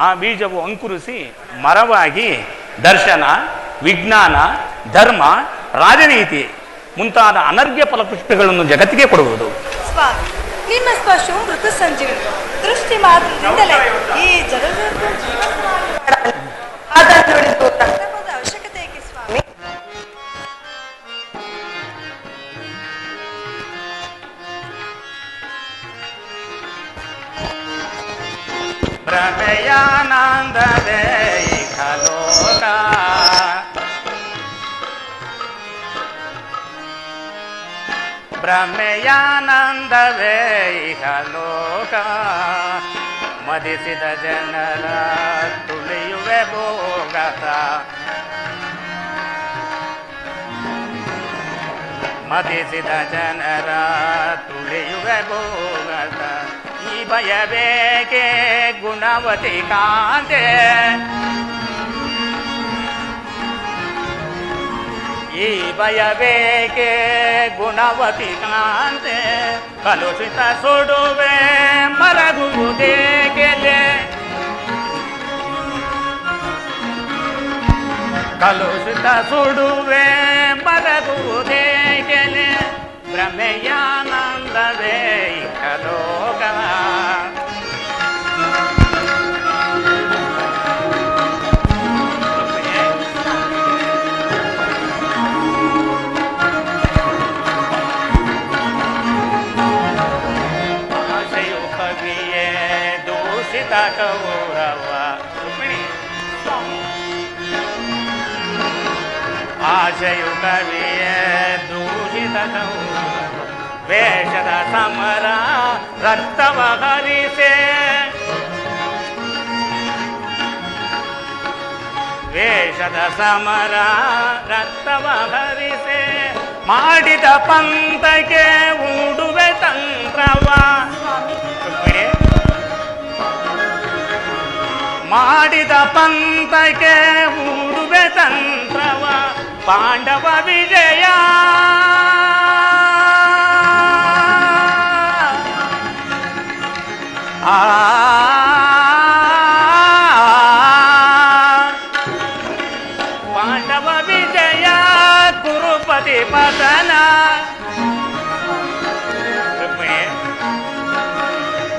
ಆ ಬೀಜವು ಅಂಕುರಿಸಿ ಮರವಾಗಿ ದರ್ಶನ, ವಿಜ್ಞಾನ, ಧರ್ಮ, ರಾಜನೀತಿ ಮುಂತಾದ ಅನರ್ಘ್ಯ ಫಲಪುಷ್ಪಗಳನ್ನು ಜಗತ್ತಿಗೆ ಕೊಡುವುದು. ಸ್ವಾಮಿ, ನಿಮ್ಮ ಸ್ಪರ್ಶವು ಮೃತ ಸಂಜೀವಿನಿ. ದೃಷ್ಟಿ ಮಾತ್ರದಿಂದಲೇ ಈ ಜಗದ ಅವಶ್ಯಕತೆ ಏಕೆ ಸ್ವಾಮಿ? ಪ್ರಮೇಯಾನಂದದೇ ಖಲೋಕ ಬ್ರಹ್ಮೆಯಾನಂದವೇ ಇಹಲೋಕ ಮದಿಸಿದ ಜನರ ತುಳಿಯುವೆ ಭೋಗತ ಮದಿಸಿದ ಜನರ ತುಳಿಯುವೆ ಭೋಗತ ಈ ಭಯಬೇಕೆ ಗುಣವತಿ ಕಾಂತೆ ಈ ಭಯಬೇಕೆ ಗುಣವತಿ ಕಾಂತೆ ಕಲುಷಿತ ಸುಡುವೆ ಮರಗುವುದೇಕೆಲೆ ಕಲುಷಿತ ಸುಡುವೆ ಮರಗುವುದೇಕೆಲೆ ಭ್ರಮೆಯಾನಂದವೇ ಇಹಲೋಕ ಕೌರವ ಆಶಯು ಕವಿಯ ದೂಷಿತ ಕೌರವ ವೇಷದ ಸಮರ ರಕ್ತವ ಹರಿಸೆ ವೇಷದ ಸಮರ ರಕ್ತವ ಹರಿಸೆ ಮಾಡಿದ ಪಂಥಕ್ಕೆ ಉಡುವೆ ತಂತ್ರವ ಮಾಡಿದ ಪಂಥಕ್ಕೆ ಹೂಡುವೆ ತಂತ್ರವ ಪಾಂಡವ ವಿಜಯ ಪಾಂಡವ ವಿಜಯ ಕುರುಪತಿ ಪತನ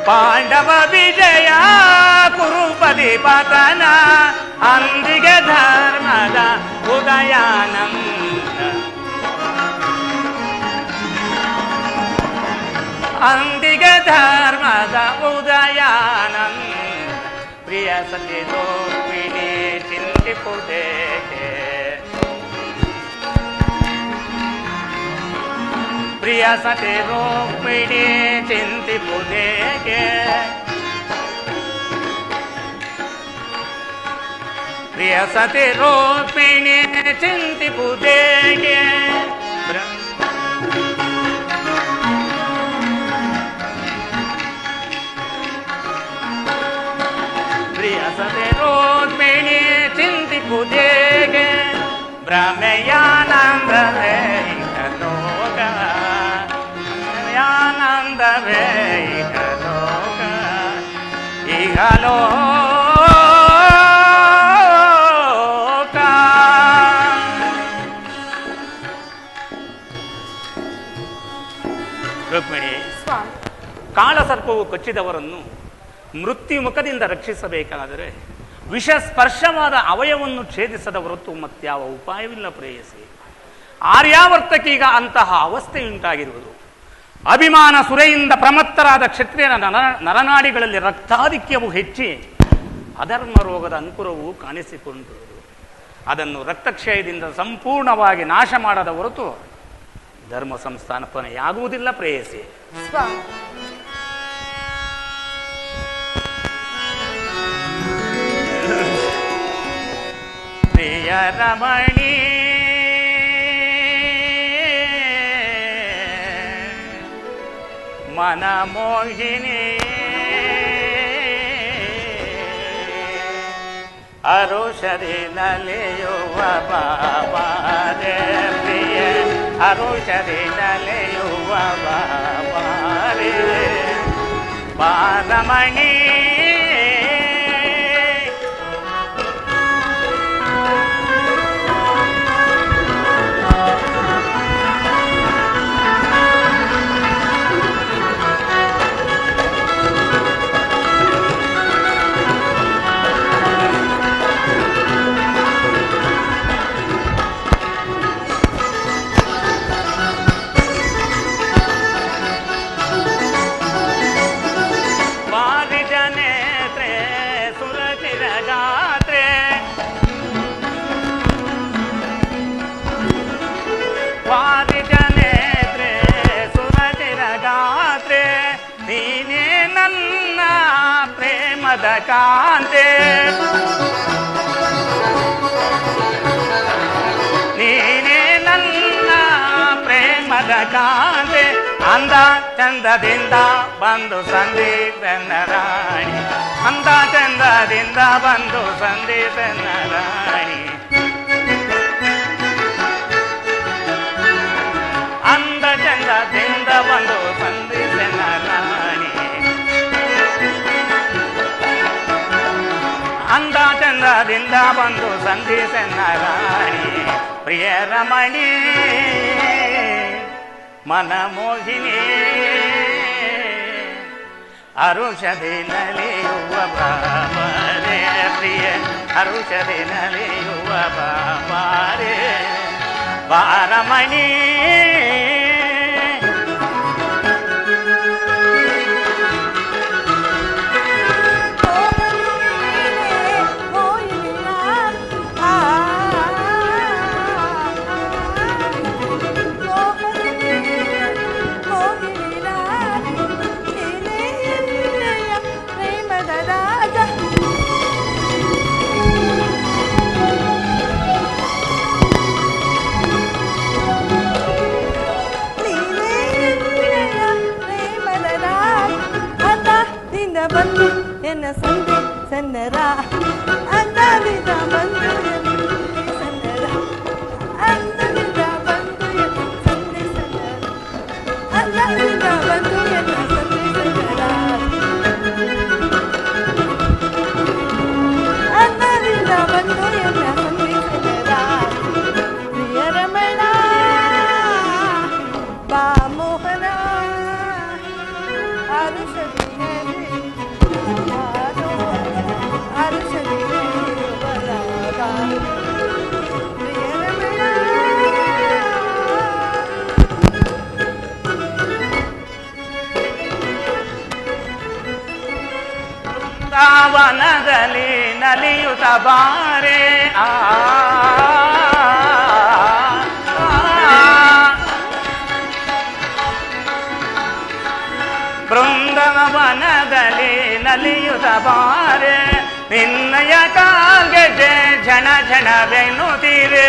ಪಾಂಡವ ವಿಜಯ ಕುರುಪತಿ ಪತನ ಅಂದಿಗೆ ಧರ್ಮದ ಉದಯಾನಂದ ಅಂದಿಗೆ ಧರ್ಮದ ಉದಯಾನಂದ ಪ್ರಿಯ ಸತಿ ರೋಹಿಣಿ ಚಿಂತಿಪುದೇಕೆ ಪ್ರಿಯ ಸತಿ ರೋಹಿಣಿ ಚಿಂತಿಪುದೇಕೆ ಪ್ರಿಯ ಸತಿ ರೋಹಿಣಿ ಚಿಂತಿಪುದೇಕೆ ಪ್ರಿಯ ಸತಿ ರೋಹಿಣಿ ಚಿಂತಿಪುದೇಕೆ ಭ್ರಮೆಯಾನಂದವೇ ಇಹಲೋಕ ಭ್ರಮೆಯಾನಂದವೇ ಇಹಲೋಕ ಇಹಲೋಕ ರುಕ್ಮಿಣಿ, ಕಾಳಸರ್ಪವು ಕಚ್ಚಿದವರನ್ನು ಮೃತ್ಯು ಮುಖದಿಂದ ರಕ್ಷಿಸಬೇಕಾದರೆ ವಿಷ ಸ್ಪರ್ಶವಾದ ಅವಯವನ್ನು ಛೇದಿಸದ ಹೊರತು ಮತ್ಯಾವ ಉಪಾಯವಿಲ್ಲ ಪ್ರೇಯಸಿ. ಆರ್ಯಾವರ್ತಕ್ಕೀಗ ಅಂತಹ ಅವಸ್ಥೆಯುಂಟಾಗಿರುವುದು. ಅಭಿಮಾನ ಸುರೆಯಿಂದ ಪ್ರಮತ್ತರಾದ ಕ್ಷತ್ರಿಯನ ನರನಾಡಿಗಳಲ್ಲಿ ರಕ್ತಾಧಿಕ್ಯವು ಹೆಚ್ಚಿ ಅಧರ್ಮ ರೋಗದ ಅಂಕುರವು ಕಾಣಿಸಿಕೊಂಡು ಅದನ್ನು ರಕ್ತಕ್ಷಯದಿಂದ ಸಂಪೂರ್ಣವಾಗಿ ನಾಶ ಮಾಡದ ಹೊರತು ಧರ್ಮ ಸಂಸ್ಥಾಪನೆಯಾಗುವುದಿಲ್ಲ. ಪ್ರೇಯಸಿ ಸ್ವಾಮಿ, ಪ್ರಿಯ ರಮಣಿ ಮನಮೋಹಿನಿ ಅರುಷದಿ ನಲಿಯುವ ಬಾಬಾರೆ ಪ್ರಿಯ ಅರುಷದಿ ನಲಿಯುವ ಬಾಬಾರೆ ಬಾರಮಣಿ ಕಾಂತೆ ನೀನೇ ನನ್ನ ಪ್ರೇಮದ ಕಾಂತೆ ಅಂದ ಚಂದದಿಂದ ಬಂದು ಸಂದೀಪನ ರಾಣಿ ಅಂದ ಚಂದದಿಂದ ಬಂದು ಸಂದೀಪನ ರಾಣಿ ಅಂದ ಚಂದದಿಂದ ಬಂದು ಸಂದೀಪನ ರಾಣಿ ಅಂದ ಚಂದದಿಂದ ಬಂದು ಸಂಧಿಸನ್ನ ರಾಣಿ ಪ್ರಿಯ ರಮಣಿ ಮನಮೋಹಿನಿ ಅರುಷದಿ ನಲಿಯುವ ಬಾಬಾರೆ ಪ್ರಿಯ ಅರುಷದಿ ನಲಿಯುವ ಬಾಬಾರೆ ಬಾರಮಣಿ ಬಂದು ಎನ್ನ ಸಂದೆ ಸನ್ನರ ಅಂದದಿಂದ ಬಂದು ಸನ್ನರ ಅಂದದಿಂದ ಬಂದು ಎನ್ನ ಸಂದೆ ಸನ್ನರ ಅಂದದಿಂದ ಬಂದು ಎನ್ನ ಸಂದೆ ಸನ್ನರ ಅಂದದಿಂದ ಬಂದು ಎನ್ನ ಸಂದೆ ಸನ್ನರ ಪ್ರಿಯ ರಮಣ ಬಾ ಮೋಹನ ಅರುಷದಿ ವನದಲ್ಲಿ ನಲಿಯುತ್ತ ಬಾರೆ ಬೃಂದಾವನದಲ್ಲಿ ನಲಿಯುತ್ತ ಬಾರೆ ನಿನ್ನಯ ಕಾಲ್ಗೆ ಝಣ ಝಣವೆನ್ನುತ್ತೀರೆ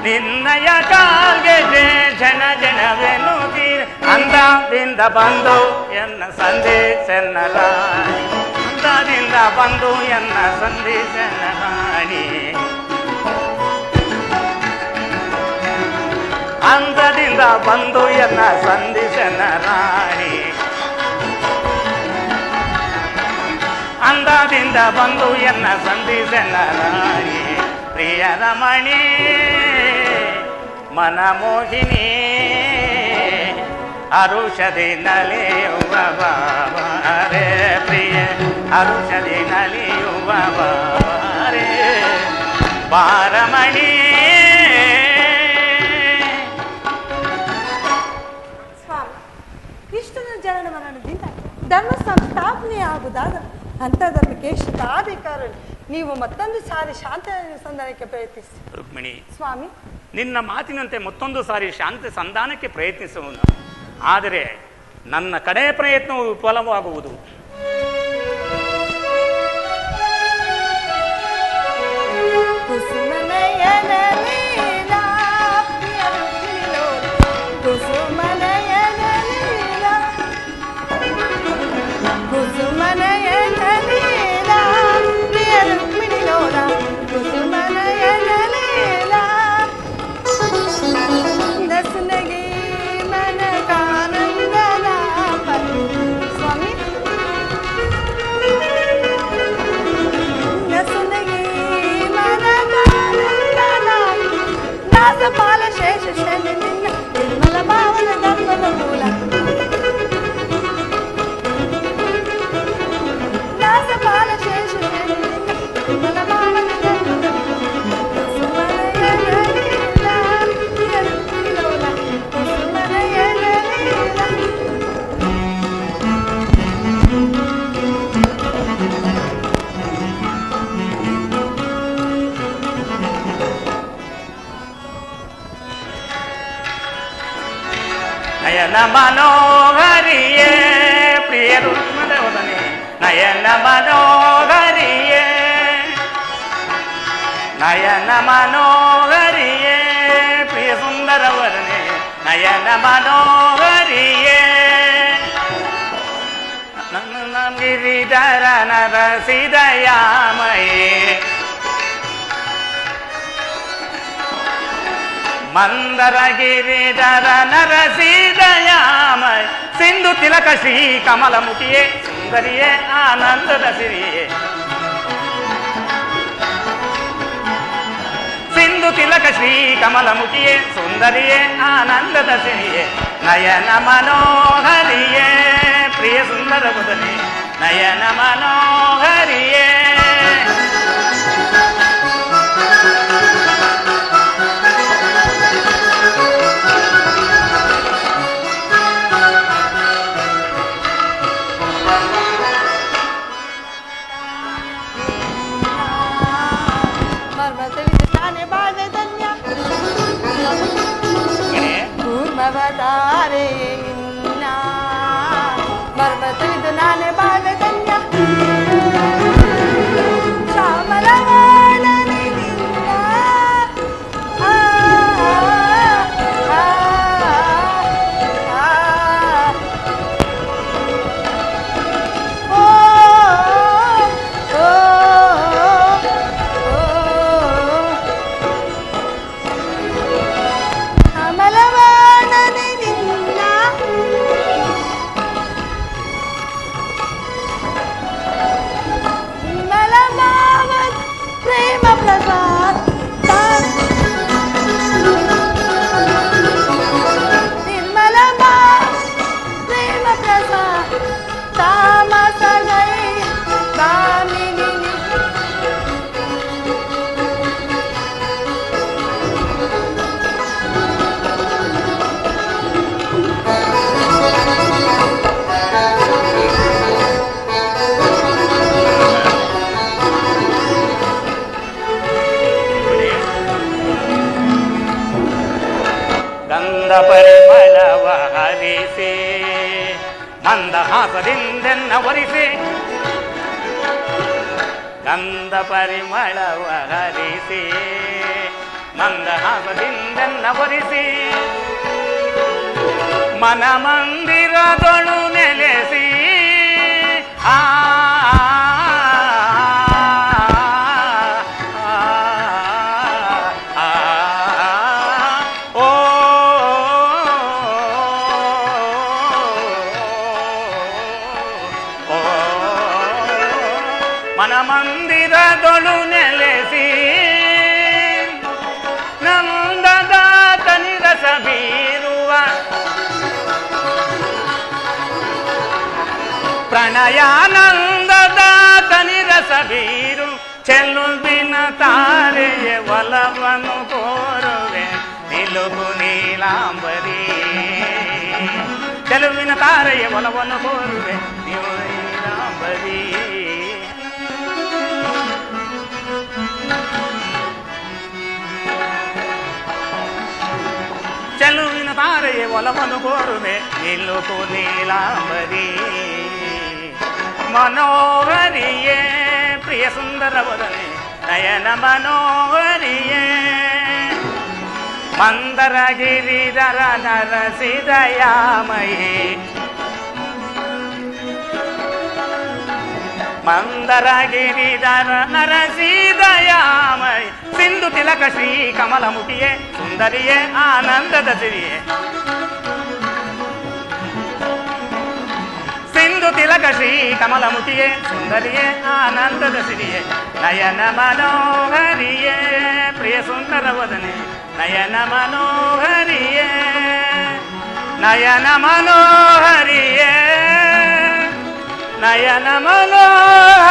ನಿನ್ನಯ ಕಾಲ್ಗೆ ಝಣ ಝಣವೆನ್ನುತ್ತೀರೆ ಅಂದದಿಂದ ಬಂದು ಎನ್ನ ಸಂದೇಶನ ರಾಣಿ ಅಂದದಿಂದ ಬಂದು ಎನ್ನ ಸಂದೇಶನ ರಾಣಿ ಅಂದದಿಂದ ಬಂದು ಎನ್ನ ಸಂದೇಶನ ರಾಣಿ ಅಂದದಿಂದ ಬಂದು ಎನ್ನ ಸಂದೇಶನ ರಾಣಿ ಪ್ರಿಯ ರಮಣಿ ಮನಮೋಹಿನಿ ಅರುಷದಿ ನಲಿಯುವ ಬಾಬಾರೆ ಪ್ರಿಯ ಅರುಷದಿ ನಲಿಯುವ ಬಾಬಾರೆ ಬಾರಮಣಿ ಜನನ ಮರಣದಿಂದ ಧರ್ಮ ಸಂಸ್ಥಾಪನೆ ಆಗುವುದಾದ ಅಂಥದಕ್ಕೆ ಶತಾಧಿಕಾರಿ ನೀವು ಮತ್ತೊಂದು ಸಾರಿ ಶಾಂತಿ ಸಂಧಾನಕ್ಕೆ ಪ್ರಯತ್ನಿಸಿ. ರುಕ್ಮಿಣಿ, ಸ್ವಾಮಿ, ನಿನ್ನ ಮಾತಿನಂತೆ ಮತ್ತೊಂದು ಸಾರಿ ಶಾಂತಿ ಸಂಧಾನಕ್ಕೆ ಪ್ರಯತ್ನಿಸುವನು. ಆದರೆ ನನ್ನ ಕಡೆ ಪ್ರಯತ್ನವು ವಿಫಲವಾಗುವುದು. ಬಾಲ ಶೇಷ ಶನಿ ನಿನ್ನ ನಿರ್ಮಲ ಭಾವನ ಧರ್ಮದ ಮೂಲ ದಾಸ ಬಾಲ ಶೇಷ ಶನಿ ನಿನ್ನ ನಿರ್ಮಲ ಭಾವನ ಧರ್ಮದ ನಯನ ಮನೋಹರಿಯೇ ಪ್ರಿಯ ರುಕ್ಮದವದನೆ, ನಯನ ಮನೋಹರಿಯೇ, ನಯನ ಮನೋಹರಿಯೇ ಪ್ರಿಯ ಸುಂದರವದನೆ, ನಯನ ಮನೋಹರಿಯೇ, ನನ್ನ ಗಿರಿಧರ ನರಸಿದಯಾಮಯೇ, ಮಂದರ ಗಿರಿಧರ ನರಸಿದಯಾಮಯ, ಸಿಂಧು ತಿಲಕ ಶ್ರೀ ಕಮಲಮುಖಿಯೇ, ಸುಂದರಿಯೇ ಆನಂದದ ಸಿರಿಯೇ, ಸಿಂಧು ತಿಲಕ ಶ್ರೀ ಕಮಲಮುಖಿಯೇ, ಸುಂದರಿಯೇ ಆನಂದದ ಸಿರಿಯೇ, ನಯನ ಮನೋಹರಿಯೇ ಪ್ರಿಯ ಸುಂದರ ಬದನೆ, ನಯನ ಮನೋಹರಿಯೇ. ಮರ್ಮವತಾರೆ ನಿನ್ನ ಮರ್ಮತವಿದು ನಾನೇ ಬಾಳ ಕನ್ಯ ಶ್ಯಾಮಲವಾಣನೆ ನಿನ್ನ ಪರಿಮಳವ ಹರಿಸಿ ಮಂದಹಾಸದಿಂದೆನ್ನ ಒರಿಸಿ, ಗಂಧ ಪರಿಮಳವ ಹರಿಸಿ ಮಂದಹಾಸದಿಂದೆನ್ನ ಒರಿಸಿ, ಮನ ಮಂದಿರದೊಳು ನೆಲೆಸಿ ಆ ಮಂದಿರದೊಳು ನೆಲೆಸಿ, ನಂದದ ತನಿರಸ ಬೀರುವ ಪ್ರಣಯಾನಂದದ ತನಿರಸ ಬೀರು, ಚೆಲುವಿನ ತಾರೆಯ ಒಲವನ್ನು ಕೋರುವೆ ನಿಲುಗು ನೀಲಾಂಬರಿ, ಚೆಲುವಿನ ತಾರೆ ತಾರೆಯ ಒಲವನ್ನು ಕೋರುವೆ ನೀವು ನೀಲಾಂಬರಿ. ಚೆಲುವಿನ ತಾರೆಯ ಒಲವನ್ನು ಕೋರುವೆ ನಿಲ್ಲುಕು ನೀಲಾಂಬರಿ. ಮನೋಹರಿಯೇ ಪ್ರಿಯ ಸುಂದರ ವದನೆ ನಯನ ಮನೋಹರಿಯೇ ಮಂದರ ಗಿರಿಧರ ನರಸಿದಯಾಮಯೇ ಮಂದರ ಗಿರಿಧರ ನರಸಿದಯಾಮಯ ಸಿಂಧು ತಿಲಕ ಶ್ರೀ ಕಮಲಮುಖಿಯೇ ಸುಂದರಿಯೇ ಆನಂದದ ಸಿರಿಯೇ ಸಿಂಧು ತಿಲಕ ಶ್ರೀ ಕಮಲಮುಖಿಯೇ ಸುಂದರಿಯೇ ಆನಂದದ ಸಿರಿಯೇ ನಯನ ಮನೋಹರಿಯೇ ಪ್ರಿಯ ಸುಂದರ ವದನೆ ನಯನ ಮನೋಹರಿಯೇ ನಯನ ಮನೋಹರಿಯೇ ನಯನ ಮನೋಹರಿಯೇ.